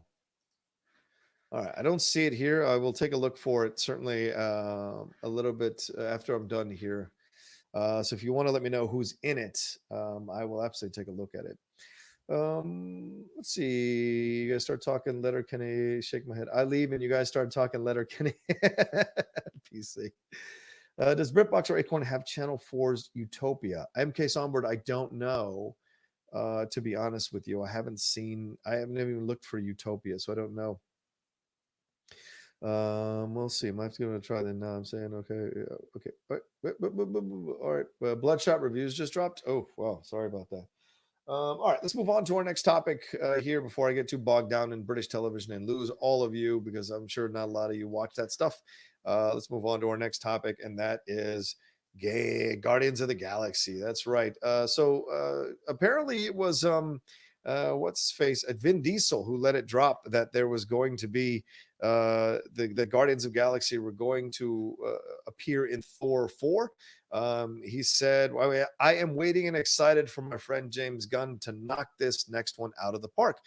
All right, I don't see it here. I will take a look for it certainly a little bit after I'm done here. So if you want to let me know who's in it, I will absolutely take a look at it. Let's see. You guys start talking Letterkenny. Shake my head. I leave, and you guys start talking Letterkenny. PC. Does BritBox or Acorn have Channel 4's Utopia? MK Songbird, I don't know. To be honest with you, I haven't even looked for Utopia, so I don't know. We'll see. I'm going to try that now. I'm saying, okay. Okay. All right. Bloodshot reviews just dropped. Oh, wow. Sorry about that. All right, let's move on to our next topic here before I get too bogged down in British television and lose all of you, because I'm sure not a lot of you watch that stuff. Let's move on to our next topic, and that is Guardians of the Galaxy. That's right. So apparently it was what's his face, Vin Diesel, who let it drop that there was going to be the Guardians of Galaxy were going to appear in Thor 4. He said, well, I am waiting and excited for my friend James Gunn to knock this next one out of the park.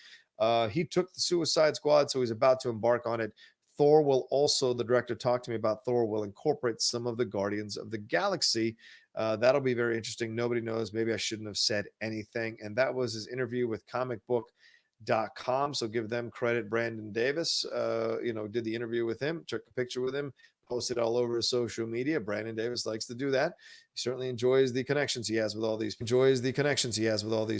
He took the Suicide Squad, so he's about to embark on it. Thor will also, the director talked to me about Thor, will incorporate some of the Guardians of the Galaxy. That'll be very interesting. Nobody knows. Maybe I shouldn't have said anything. And that was his interview with comicbook.com. So give them credit. Brandon Davis, did the interview with him, took a picture with him, posted all over his social media. Brandon Davis likes to do that. He certainly enjoys the connections he has with all these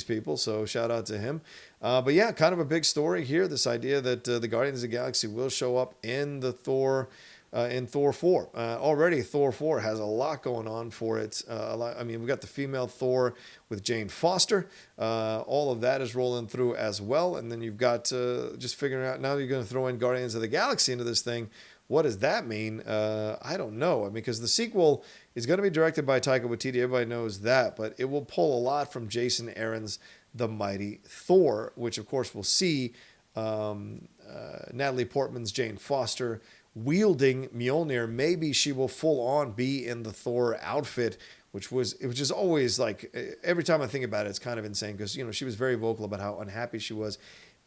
people. So shout out to him. But yeah, kind of a big story here. This idea that the Guardians of the Galaxy will show up in the Thor. In Thor 4. Already Thor 4 has a lot going on for it. We've got the female Thor with Jane Foster. All of that is rolling through as well. And then you've got just figuring out, now you're going to throw in Guardians of the Galaxy into this thing. What does that mean? I don't know. Because the sequel is going to be directed by Taika Waititi. Everybody knows that. But it will pull a lot from Jason Aaron's The Mighty Thor, which, of course, we'll see Natalie Portman's Jane Foster wielding Mjolnir. Maybe she will full on be in the Thor outfit, which is always like, every time I think about it, it's kind of insane, because she was very vocal about how unhappy she was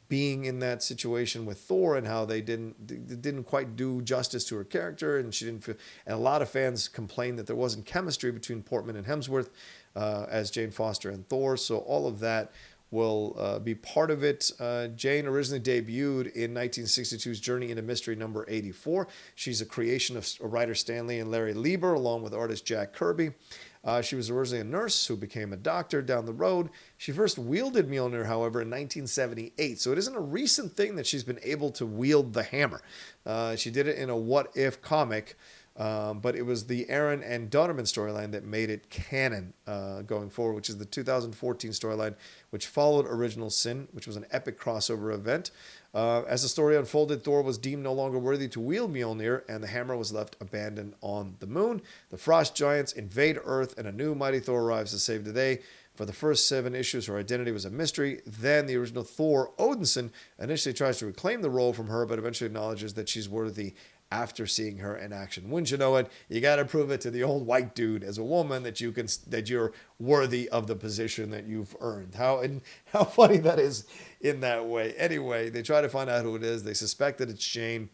being in that situation with Thor, and how they didn't quite do justice to her character, and she didn't feel, and a lot of fans complained that there wasn't chemistry between Portman and Hemsworth as Jane Foster and Thor. So all of that will be part of it. Jane originally debuted in 1962's Journey into Mystery number 84. She's a creation of writer Stan Lee and Larry Lieber, along with artist Jack Kirby. She was originally a nurse who became a doctor down the road. She first wielded Mjolnir, however, in 1978. So it isn't a recent thing that she's been able to wield the hammer. She did it in a What If comic. But it was the Aaron and Donnerman storyline that made it canon going forward, which is the 2014 storyline, which followed Original Sin, which was an epic crossover event. As the story unfolded, Thor was deemed no longer worthy to wield Mjolnir, and the hammer was left abandoned on the moon. The Frost Giants invade Earth, and a new mighty Thor arrives to save the day. For the first 7 issues, her identity was a mystery. Then the original Thor, Odinson, initially tries to reclaim the role from her, but eventually acknowledges that she's worthy after seeing her in action. Wouldn't you know it? You got to prove it to the old white dude as a woman that you're worthy of the position that you've earned. How funny that is in that way. Anyway, they try to find out who it is. They suspect that it's Jane,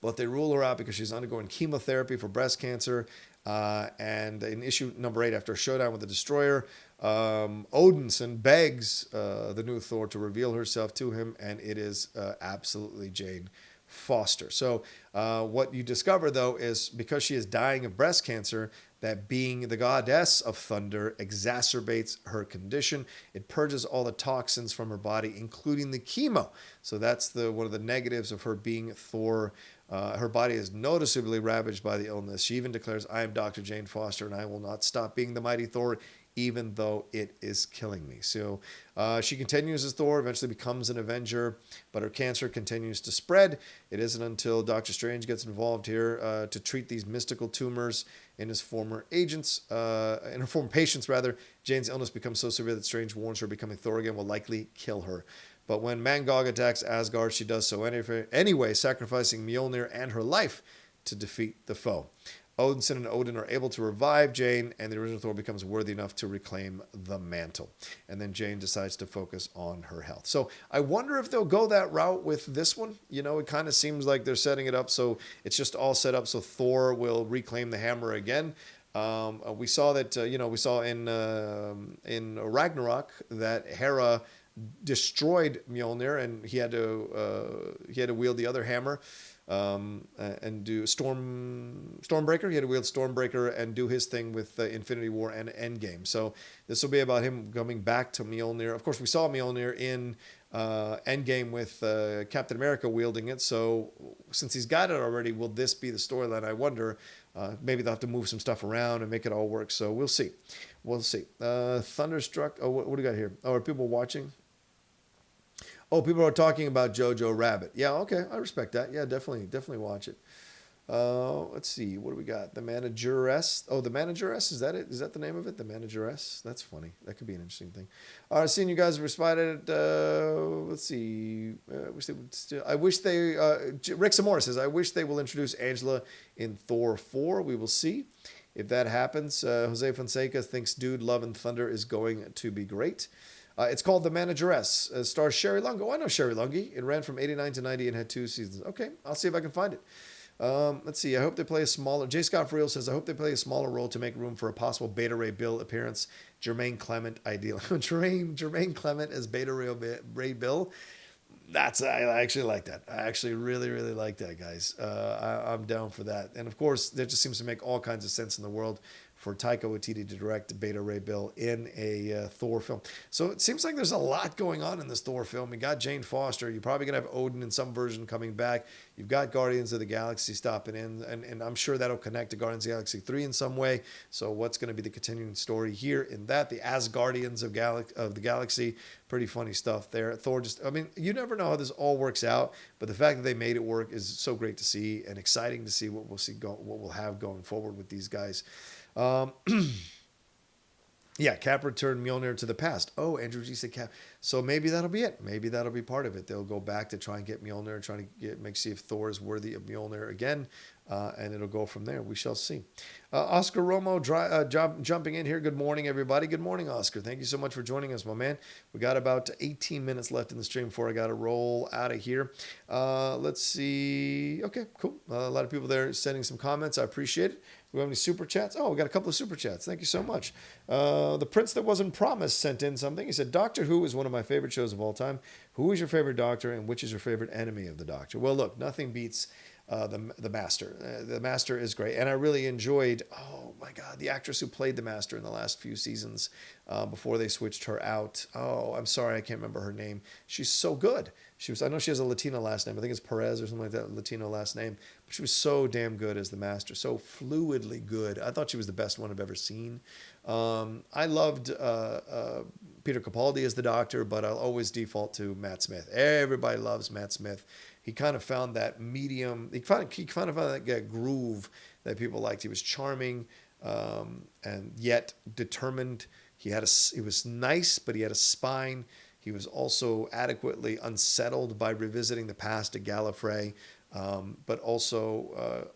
but they rule her out because she's undergoing chemotherapy for breast cancer. And in issue number 8, after a showdown with the Destroyer, Odinson begs the new Thor to reveal herself to him, and it is absolutely Jane Foster. So what you discover, though, is because she is dying of breast cancer, that being the goddess of thunder exacerbates her condition. It purges all the toxins from her body, including the chemo. So that's one of the negatives of her being Thor. Her body is noticeably ravaged by the illness. She even declares, "I am Dr. Jane Foster, and I will not stop being the mighty Thor, even though it is killing me." So she continues as Thor, eventually becomes an Avenger, but her cancer continues to spread. It isn't until Doctor Strange gets involved here to treat these mystical tumors in his former patients, Jane's illness becomes so severe that Strange warns her becoming Thor again will likely kill her. But when Mangog attacks Asgard, she does so anyway, sacrificing Mjolnir and her life to defeat the foe. Odinson and Odin are able to revive Jane, and the original Thor becomes worthy enough to reclaim the mantle. And then Jane decides to focus on her health. So I wonder if they'll go that route with this one. You know, it kind of seems like they're setting it up so it's just all set up so Thor will reclaim the hammer again. We saw that, we saw in Ragnarok that Hera destroyed Mjolnir, and he had to wield the other hammer and do Stormbreaker. He had to wield Stormbreaker and do his thing with Infinity War and Endgame. So this will be about him coming back to Mjolnir. Of course, we saw Mjolnir in Endgame with Captain America wielding it. So since he's got it already, will this be the storyline? I wonder. Maybe they'll have to move some stuff around and make it all work. So we'll see. We'll see. Thunderstruck. Oh, what do we got here? Oh, are people watching? Oh, people are talking about Jojo Rabbit. Yeah, okay, I respect that. Yeah, definitely watch it. Let's see, what do we got? The Manageress. Oh, the Manageress, is that it? Is that the name of it? The Manageress? That's funny. That could be an interesting thing. All right, seeing you guys responded. Let's see. Rick Zamora says, I wish they will introduce Angela in Thor 4. We will see if that happens. Jose Fonseca thinks Dude, Love, and Thunder is going to be great. It's called The Manageress. Stars Sherry Lungo. Oh, I know Sherry Lungy. It ran from 89 to 90 and had 2 seasons. Okay, I'll see if I can find it. Let's see. I hope they play a smaller... J. Scott Friel says, I hope they play a smaller role to make room for a possible Beta Ray Bill appearance. Jermaine Clement, ideal. Jermaine Clement as Beta Ray Bill. I actually like that. I actually really, really like that, guys. I'm down for that. And of course, that just seems to make all kinds of sense in the world for Taika Waititi to direct Beta Ray Bill in a Thor film. So it seems like there's a lot going on in this Thor film. You got Jane Foster. You're probably going to have Odin in some version coming back. You've got Guardians of the Galaxy stopping in, and I'm sure that'll connect to Guardians of the Galaxy 3 in some way. So what's going to be the continuing story here in that? The Asgardians of the Galaxy. Pretty funny stuff there. Thor you never know how this all works out, but the fact that they made it work is so great to see and exciting to see what we'll have going forward with these guys. Yeah, Cap returned Mjolnir to the past. Oh, Andrew G said Cap. So maybe that'll be it. Maybe that'll be part of it. They'll go back to try and get Mjolnir, see if Thor is worthy of Mjolnir again, and it'll go from there. We shall see. Oscar Romo jumping in here. Good morning, everybody. Good morning, Oscar. Thank you so much for joining us, my man. We got about 18 minutes left in the stream before I got to roll out of here. Let's see. Okay, cool. A lot of people there sending some comments. I appreciate it. Do we have any super chats? Oh, we got a couple of super chats. Thank you so much. The Prince That Wasn't Promised sent in something. He said, Doctor Who is one of my favorite shows of all time. Who is your favorite Doctor, and which is your favorite enemy of the Doctor? Well, look, nothing beats the Master. The Master is great. And I really enjoyed, oh my God, the actress who played the Master in the last few seasons before they switched her out. Oh, I'm sorry, I can't remember her name. She's so good. I know she has a Latino last name. I think it's Perez or something like that, Latino last name. But she was so damn good as the Master, so fluidly good. I thought she was the best one I've ever seen. I loved Peter Capaldi as the Doctor, but I'll always default to Matt Smith. Everybody loves Matt Smith. He kind of found that medium. He kind of found that groove that people liked. He was charming and yet determined. He was nice, but he had a spine. He was also adequately unsettled by revisiting the past at Gallifrey, but also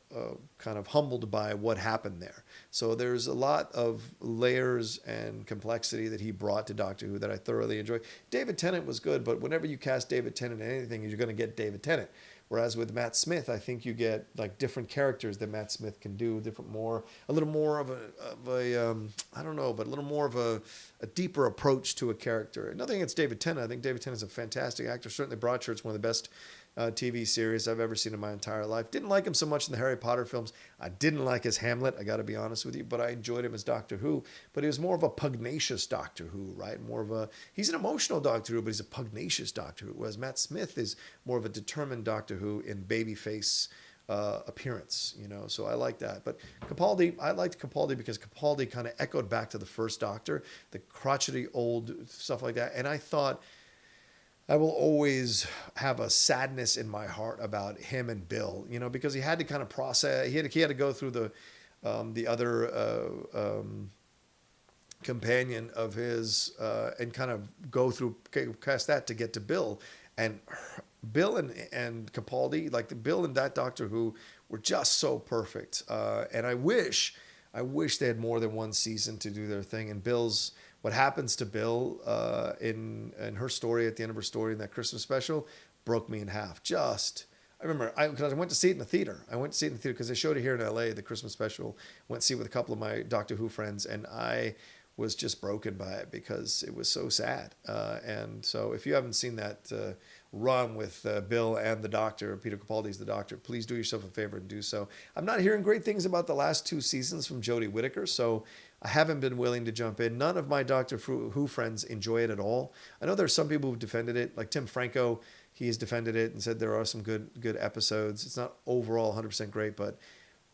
kind of humbled by what happened there. So there's a lot of layers and complexity that he brought to Doctor Who that I thoroughly enjoy. David Tennant was good, but whenever you cast David Tennant in anything, you're going to get David Tennant. Whereas with Matt Smith, I think you get like different characters that Matt Smith can do, a little more of a I don't know, but a little more of a deeper approach to a character. Nothing against David Tennant. I think David Tennant is a fantastic actor. Certainly, Broadchurch, one of the best TV series I've ever seen in my entire life. Didn't like him so much in the Harry Potter films. I didn't like his Hamlet, I got to be honest with you, but I enjoyed him as Doctor Who. But he was more of a pugnacious Doctor Who, right? He's an emotional Doctor Who, but he's a pugnacious Doctor Who. Whereas Matt Smith is more of a determined Doctor Who in babyface appearance, so I like that. But I liked Capaldi because Capaldi kind of echoed back to the first Doctor, the crotchety old stuff like that. And I thought, I will always have a sadness in my heart about him and Bill, because he had to kind of process. He had to go through the other companion of his and kind of go through past that to get to Bill. And Bill and Capaldi, like the Bill and that Doctor Who, were just so perfect. And I wish they had more than one season to do their thing. And what happens to Bill in her story, at the end of her story in that Christmas special, broke me in half. I remember, because I went to see it in the theater. I went to see it in the theater because they showed it here in LA, the Christmas special. Went to see it with a couple of my Doctor Who friends, and I was just broken by it because it was so sad. And so if you haven't seen that run with Bill and the Doctor, Peter Capaldi's the Doctor, please do yourself a favor and do so. I'm not hearing great things about the last 2 seasons from Jodie Whittaker, so I haven't been willing to jump in. None of my Doctor Who friends enjoy it at all. I know there's some people who've defended it, like Tim Franco. He's defended it and said there are some good episodes. It's not overall 100% great, but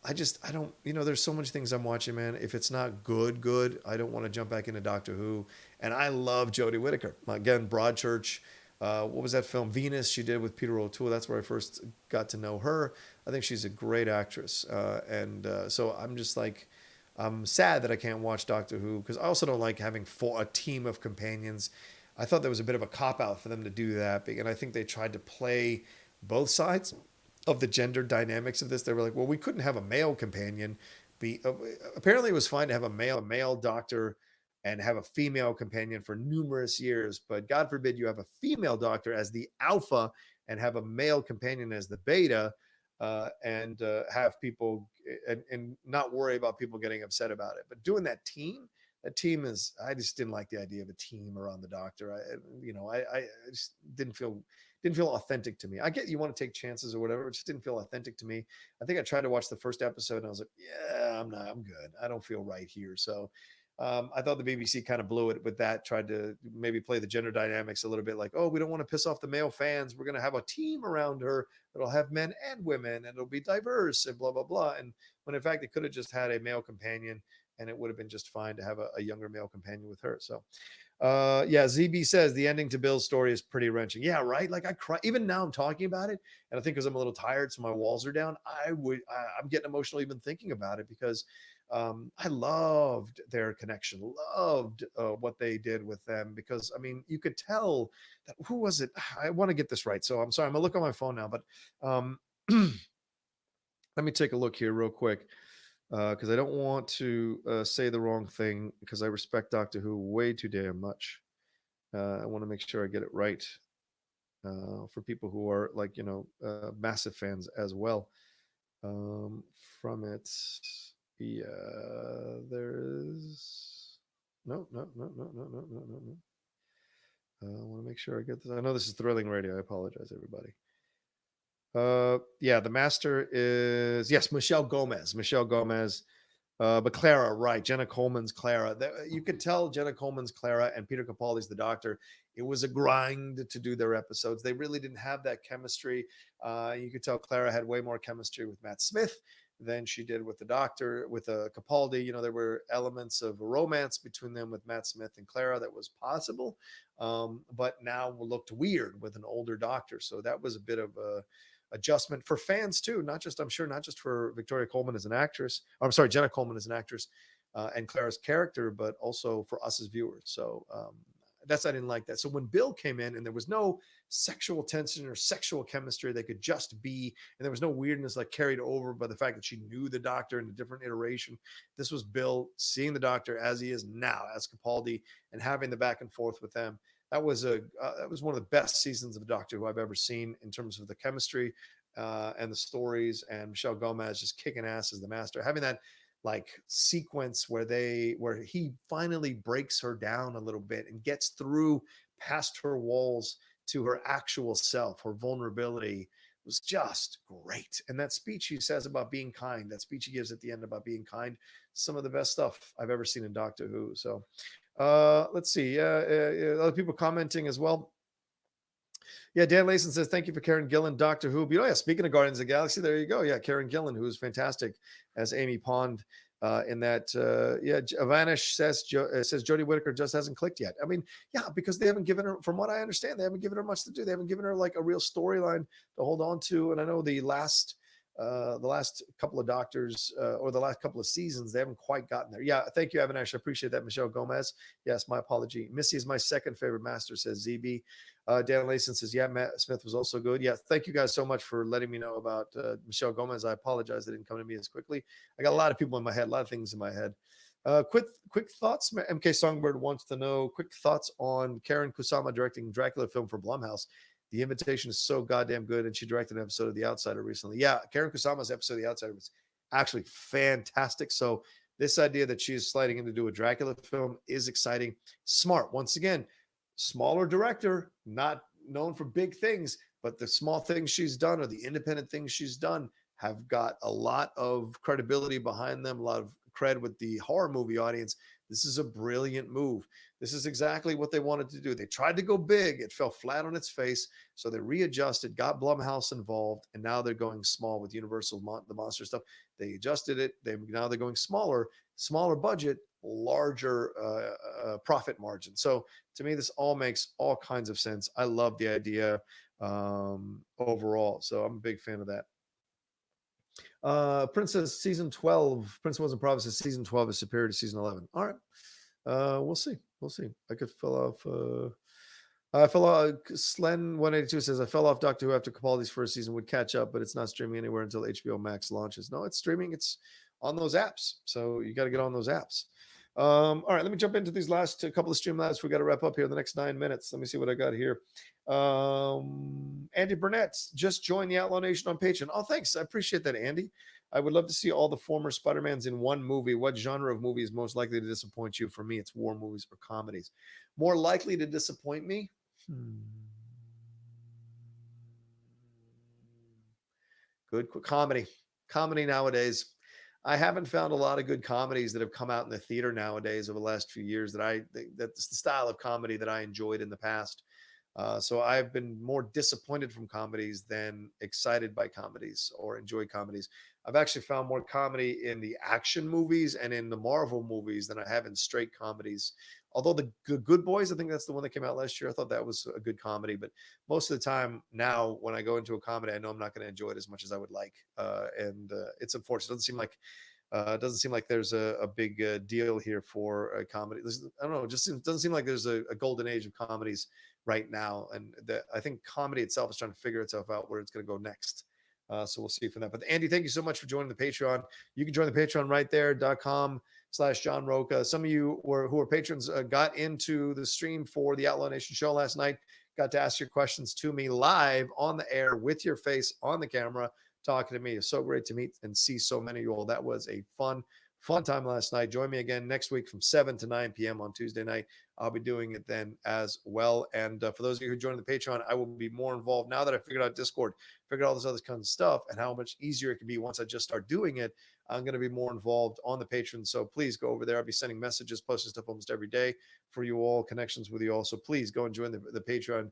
I don't, there's so many things I'm watching, man. If it's not good, I don't want to jump back into Doctor Who. And I love Jodie Whittaker. Again, Broadchurch. What was that film? Venus, she did with Peter O'Toole. That's where I first got to know her. I think she's a great actress. So I'm just like, I'm sad that I can't watch Doctor Who because I also don't like having a team of companions. I thought that was a bit of a cop-out for them to do that. And I think they tried to play both sides of the gender dynamics of this. They were like, well, we couldn't have a male companion. Apparently it was fine to have a male doctor and have a female companion for numerous years. But God forbid you have a female doctor as the alpha and have a male companion as the beta, and have people and not worry about people getting upset about it. But doing that team is, I just didn't like the idea of a team around the Doctor. I just didn't feel authentic to me. I get you want to take chances or whatever, it just didn't feel authentic to me. I think I tried to watch the first episode and I was like, yeah, I'm good. I don't feel right here. So I thought the BBC kind of blew it with that, tried to maybe play the gender dynamics a little bit like, oh, we don't want to piss off the male fans. We're going to have a team around her that'll have men and women and it'll be diverse and blah, blah, blah. And when in fact, it could have just had a male companion and it would have been just fine to have a younger male companion with her. So yeah, ZB says the ending to Bill's story is pretty wrenching. Yeah, right. Like I cry even now. I'm talking about it, and I think because I'm a little tired, so my walls are down. I'm getting emotional even thinking about it because I loved their connection, loved what they did with them. Because I mean, you could tell that who was it? I want to get this right, so I'm sorry. I'm gonna look on my phone now, but let me take a look here real quick. Because I don't want to say the wrong thing because I respect Doctor Who way too damn much. I want to make sure I get it right for people who are like, massive fans as well. From it, yeah, there's no. I want to make sure I get this. I know this is thrilling radio. I apologize, everybody. Yeah, the master is, yes, Michelle Gomez. But Clara, right? Jenna Coleman's Clara. You could tell Jenna Coleman's Clara and Peter Capaldi's the Doctor. It was a grind to do their episodes. They really didn't have that chemistry. You could tell Clara had way more chemistry with Matt Smith than she did with the Doctor, with Capaldi. There were elements of romance between them with Matt Smith and Clara that was possible, but now looked weird with an older Doctor. So that was a bit of a adjustment for fans too, not just for Victoria Coleman as an actress. I'm sorry, Jenna Coleman as an actress, and Clara's character, but also for us as viewers. So I didn't like that. So when Bill came in and there was no sexual tension or sexual chemistry, they could just be, and there was no weirdness like carried over by the fact that she knew the Doctor in a different iteration. This was Bill seeing the Doctor as he is now, as Capaldi, and having the back and forth with them. That was one of the best seasons of Doctor Who I've ever seen in terms of the chemistry and the stories, and Michelle Gomez just kicking ass as the Master, having that like sequence where he finally breaks her down a little bit and gets through past her walls to her actual self, her vulnerability, was just great. And that speech he says about being kind, that speech he gives at the end about being kind, some of the best stuff I've ever seen in Doctor Who. So let's see. Other people commenting as well. Yeah, Dan Layson says, thank you for Karen Gillan, Doctor Who. Oh, yeah, speaking of Guardians of the Galaxy, there you go. Yeah, Karen Gillan, who is fantastic as Amy Pond in that. Vanish says Jodie Whittaker just hasn't clicked yet. I mean, yeah, because they haven't given her, from what I understand, they haven't given her much to do. They haven't given her like a real storyline to hold on to. And I know the last couple of Doctors or the last couple of seasons, they haven't quite gotten there. Yeah, thank you, Avinash. I appreciate that, Michelle Gomez. Yes, my apology. Missy is my second favorite Master, says ZB. Dan Layson says, yeah, Matt Smith was also good. Yeah, thank you guys so much for letting me know about Michelle Gomez. I apologize they didn't come to me as quickly. I got a lot of people in my head, a lot of things in my head. Quick thoughts. MK Songbird wants to know quick thoughts on Karyn Kusama directing Dracula film for Blumhouse. The Invitation is so goddamn good, and she directed an episode of The Outsider recently. Yeah, Karyn Kusama's episode of The Outsider was actually fantastic. So this idea that she is sliding in to do a Dracula film is exciting. Smart. Once again, smaller director, not known for big things, but the small things she's done or the independent things she's done have got a lot of credibility behind them, a lot of cred with the horror movie audience. This is a brilliant move. This is exactly what they wanted to do. They tried to go big. It fell flat on its face. So they readjusted, got Blumhouse involved, and now they're going small with Universal, the monster stuff. They adjusted it. Now they're going smaller budget, larger profit margin. So to me, this all makes all kinds of sense. I love the idea overall. So I'm a big fan of that. Princess season 12. Prince Wasn't Promised says season 12 is superior to season 11. All right. We'll see. I could fill off. Slen 182 says I fell off Doctor Who after Capaldi's first season. Would catch up, but it's not streaming anywhere until HBO Max launches. No, it's streaming. It's on those apps. So you got to get on those apps. All right, let me jump into these last couple of Streamlabs. We got to wrap up here in the next 9 minutes. Let me see what I got here. Andy Burnett just joined the Outlaw Nation on Patreon. Oh, thanks. I appreciate that, Andy. I would love to see all the former Spider-Mans in one movie. What genre of movie is most likely to disappoint you? For me, it's war movies or comedies. More likely to disappoint me? Good comedy. Comedy nowadays. I haven't found a lot of good comedies that have come out in the theater nowadays over the last few years that's the style of comedy that I enjoyed in the past. So I've been more disappointed from comedies than excited by comedies or enjoy comedies. I've actually found more comedy in the action movies and in the Marvel movies than I have in straight comedies. Although the Good Boys, I think that's the one that came out last year. I thought that was a good comedy, but most of the time now when I go into a comedy, I know I'm not going to enjoy it as much as I would like. And it's unfortunate. It doesn't seem like there's a big deal here for a comedy. I don't know. It just doesn't seem like there's a golden age of comedies right now. And I think comedy itself is trying to figure itself out where it's going to go next. So we'll see from that. But Andy, thank you so much for joining the Patreon. You can join the Patreon right there, .com/John Rocha. Some of you who are patrons got into the stream for the Outlaw Nation show last night, got to ask your questions to me live on the air with your face on the camera, talking to me. It's so great to meet and see so many of you all. That was a fun time last night. Join me again next week from 7 to 9 p.m. on Tuesday night. I'll be doing it then as well. And for those of you who joined the Patreon, I will be more involved now that I figured out Discord, figured out all this other kind of stuff, and how much easier it can be once I just start doing it. I'm going to be more involved on the Patreon. So please go over there. I'll be sending messages, posting stuff almost every day for you all, connections with you all. So please go and join the Patreon.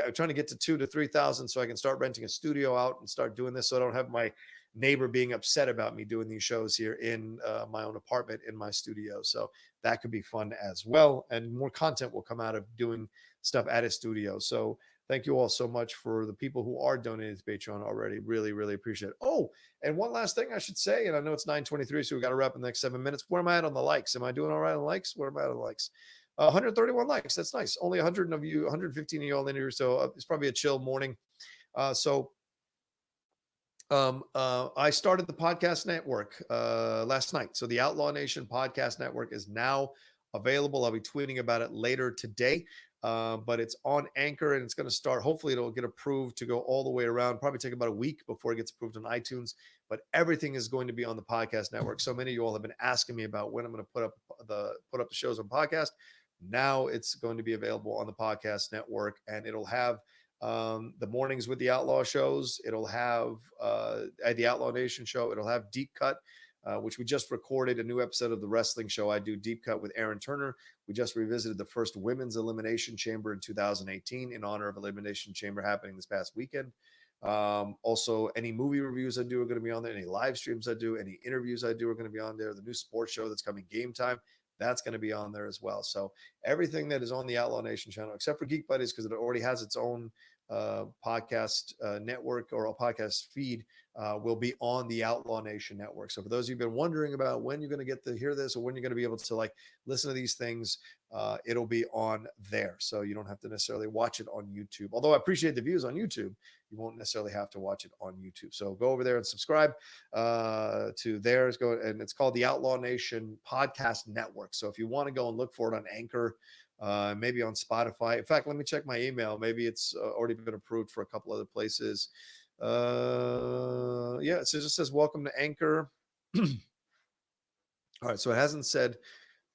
I'm trying to get to 2,000 to 3,000 so I can start renting a studio out and start doing this so I don't have my neighbor being upset about me doing these shows here in my own apartment in my studio. So that could be fun as well. And more content will come out of doing stuff at a studio. So Thank you all so much for the people who are donating to Patreon already. Really, really appreciate it. Oh, and one last thing I should say, and I know it's 9:23, so we got to wrap in the next 7 minutes. Where am I at on the likes? Am I doing all right on the likes? Where am I at on the likes? 131 likes. That's nice. Only 100 of you, 115 of you all in here. So it's probably a chill morning. I started the podcast network last night. So the Outlaw Nation Podcast Network is now available. I'll be tweeting about it later today. But it's on Anchor and it's going to start. Hopefully, it'll get approved to go all the way around. Probably take about a week before it gets approved on iTunes. But everything is going to be on the podcast network. So many of you all have been asking me about when I'm going to put up the shows on podcast. Now it's going to be available on the podcast network, and it'll have the mornings with the Outlaw shows. It'll have the Outlaw Nation show. It'll have Deep Cut, which we just recorded a new episode of the wrestling show. I do Deep Cut with Aaron Turner. We just revisited the first women's Elimination Chamber in 2018 in honor of Elimination Chamber happening this past weekend. Also, any movie reviews I do are going to be on there. Any live streams I do, any interviews I do are going to be on there. The new sports show that's coming, Game Time, that's going to be on there as well. So everything that is on the Outlaw Nation channel, except for Geek Buddies, because it already has its own podcast network or a podcast feed, will be on the Outlaw Nation network. So for those of you who've been wondering about when you're going to get to hear this or when you're going to be able to like listen to these things, it'll be on there. So you don't have to necessarily watch it on YouTube. Although I appreciate the views on YouTube, you won't necessarily have to watch it on YouTube. So go over there and subscribe to theirs. Go, and it's called the Outlaw Nation Podcast Network. So if you want to go and look for it on Anchor, maybe on Spotify. In fact, let me check my email. Maybe it's already been approved for a couple other places. Yeah, it just says welcome to Anchor. All right, so it hasn't said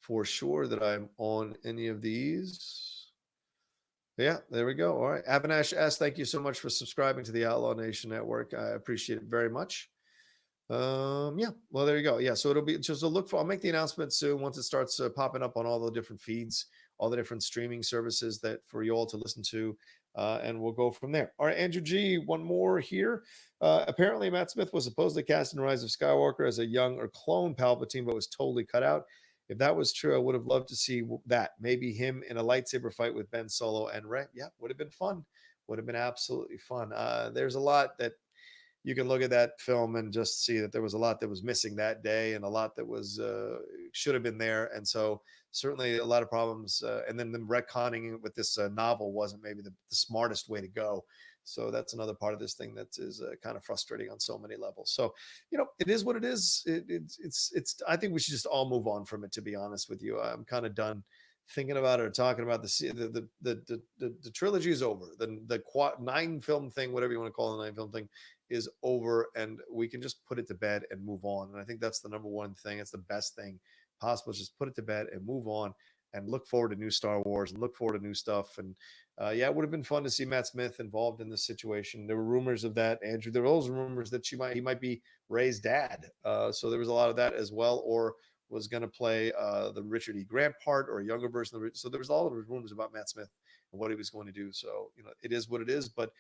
for sure that I'm on any of these. Yeah, there we go. All right, Avinash S, thank you so much for subscribing to the Outlaw Nation Network. I appreciate it very much. Yeah, well, there you go. Yeah, so it'll be just a look for. I'll make the announcement soon once it starts popping up on all the different feeds, all the different streaming services that for you all to listen to, and we'll go from there. All right, Andrew G, one more here. Apparently, Matt Smith was supposedly cast in Rise of Skywalker as a young or clone Palpatine, but was totally cut out. If that was true, I would have loved to see that. Maybe him in a lightsaber fight with Ben Solo and Rey. Yeah, would have been fun. Would have been absolutely fun. There's a lot that you can look at that film and just see that there was a lot that was missing that day and a lot that was should have been there. And so certainly a lot of problems. And then the retconning with this novel wasn't maybe the smartest way to go. So that's another part of this thing that is kind of frustrating on so many levels. So, it is what it is. It's. I think we should just all move on from it, to be honest with you. I'm kind of done thinking about it or talking about the trilogy is over. The 9-film thing, whatever you want to call the 9-film thing, is over, and we can just put it to bed and move on. And I think that's the number one thing. It's the best thing possible. Just put it to bed and move on and look forward to new Star Wars and look forward to new stuff. And yeah, it would have been fun to see Matt Smith involved in this situation. There were rumors of that, Andrew. There were those rumors that he might be Rey's dad. So there was a lot of that as well, or was going to play the Richard E. Grant part or a younger version of it. So there was all of the rumors about Matt Smith and what he was going to do. So, it is what it is, but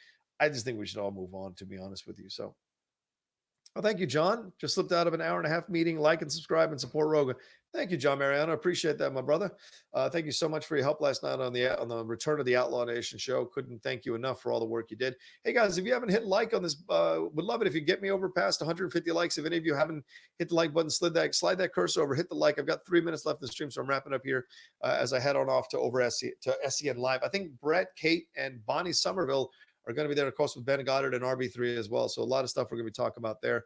I just think we should all move on, to be honest with you. So, well, thank you, John. Just slipped out of an hour-and-a-half meeting. Like and subscribe and support Roga. Thank you, John Mariano. Appreciate that, my brother. Thank you so much for your help last night on the Return of the Outlaw Nation show. Couldn't thank you enough for all the work you did. Hey, guys, if you haven't hit like on this, would love it if you get me over past 150 likes. If any of you haven't hit the like button, slide that cursor over, hit the like. I've got 3 minutes left in the stream, so I'm wrapping up here as I head on off to SEN Live. I think Brett, Kate, and Bonnie Somerville are going to be there, of course, with Ben Goddard and RB3 as well. So a lot of stuff we're going to be talking about there.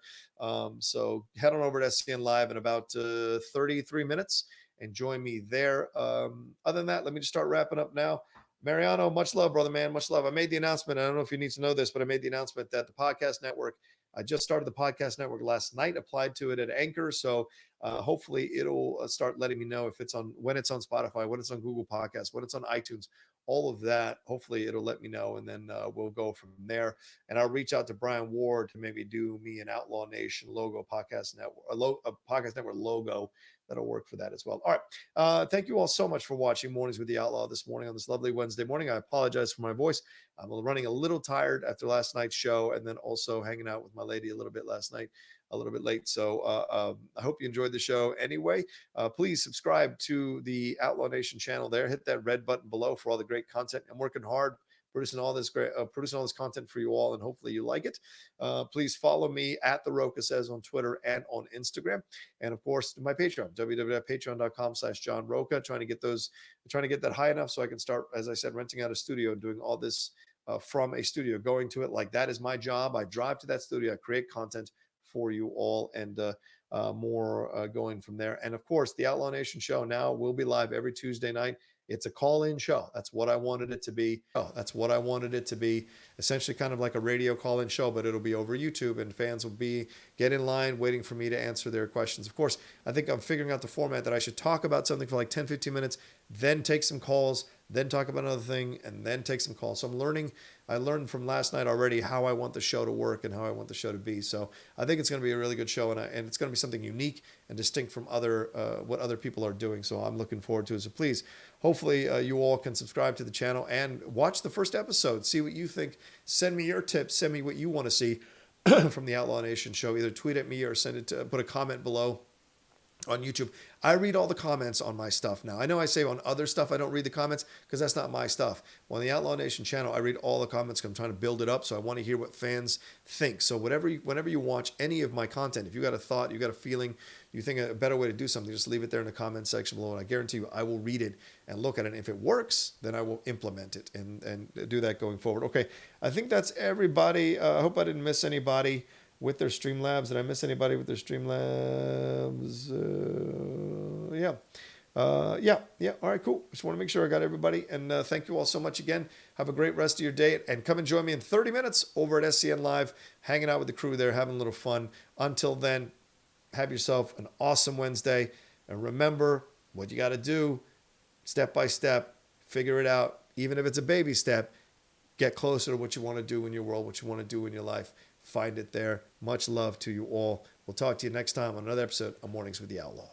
So head on over to SCN Live in about 33 minutes and join me there. Other than that, let me just start wrapping up now. Mariano, much love, brother, man. Much love. I made the announcement. I don't know if you need to know this, but I made the announcement that the podcast network, I just started the podcast network last night, applied to it at Anchor. So hopefully it'll start letting me know when it's on Spotify, when it's on Google Podcasts, when it's on iTunes, all of that. Hopefully it'll let me know, and then we'll go from there. And I'll reach out to Brian Ward to maybe do me an Outlaw Nation logo podcast network, a podcast network logo that'll work for that as well. All right. Thank you all so much for watching Mornings with the Outlaw this morning on this lovely Wednesday morning. I apologize for my voice. I'm running a little tired after last night's show, and then also hanging out with my lady a little bit last night, a little bit late. So I hope you enjoyed the show anyway. Please subscribe to the Outlaw Nation channel there. Hit that red button below for all the great content. I'm working hard producing all this content for you all, and hopefully you like it. Please follow me at The Rocha Says on Twitter and on Instagram. And of course, my Patreon, www.patreon.com/John Rocha, trying to get that high enough so I can start, as I said, renting out a studio and doing all this from a studio, going to it like that is my job. I drive to that studio, I create content for you all, and more going from there. And of course, the Outlaw Nation show now will be live every Tuesday night. It's a call-in show. That's what I wanted it to be. Essentially kind of like a radio call-in show, but it'll be over YouTube, and fans will get in line waiting for me to answer their questions. Of course, I think I'm figuring out the format that I should talk about something for like 10, 15 minutes, then take some calls, then talk about another thing, and then take some calls. So I learned from last night already how I want the show to work and how I want the show to be. So I think it's going to be a really good show, and it's going to be something unique and distinct from what other people are doing. So I'm looking forward to it. So please, hopefully you all can subscribe to the channel and watch the first episode. See what you think. Send me your tips. Send me what you want to see from the Outlaw Nation show. Either tweet at me or put a comment below on YouTube. I read all the comments on my stuff now. I know I say on other stuff I don't read the comments because that's not my stuff. Well, on the Outlaw Nation channel, I read all the comments because I'm trying to build it up, so I want to hear what fans think. So whenever you watch any of my content, if you got a thought, you got a feeling, you think a better way to do something, just leave it there in the comment section below, and I guarantee you I will read it and look at it. And if it works, then I will implement it and do that going forward. Okay, I think that's everybody. I hope I didn't miss anybody with their Streamlabs. Did I miss anybody with their Streamlabs? Yeah. All right, cool. Just want to make sure I got everybody. And thank you all so much again. Have a great rest of your day. And come and join me in 30 minutes over at SCN Live, hanging out with the crew there, having a little fun. Until then, have yourself an awesome Wednesday. And remember what you got to do, step by step, figure it out. Even if it's a baby step, get closer to what you want to do in your world, what you want to do in your life. Find it there. Much love to you all. We'll talk to you next time on another episode of Mornings with the Outlaw.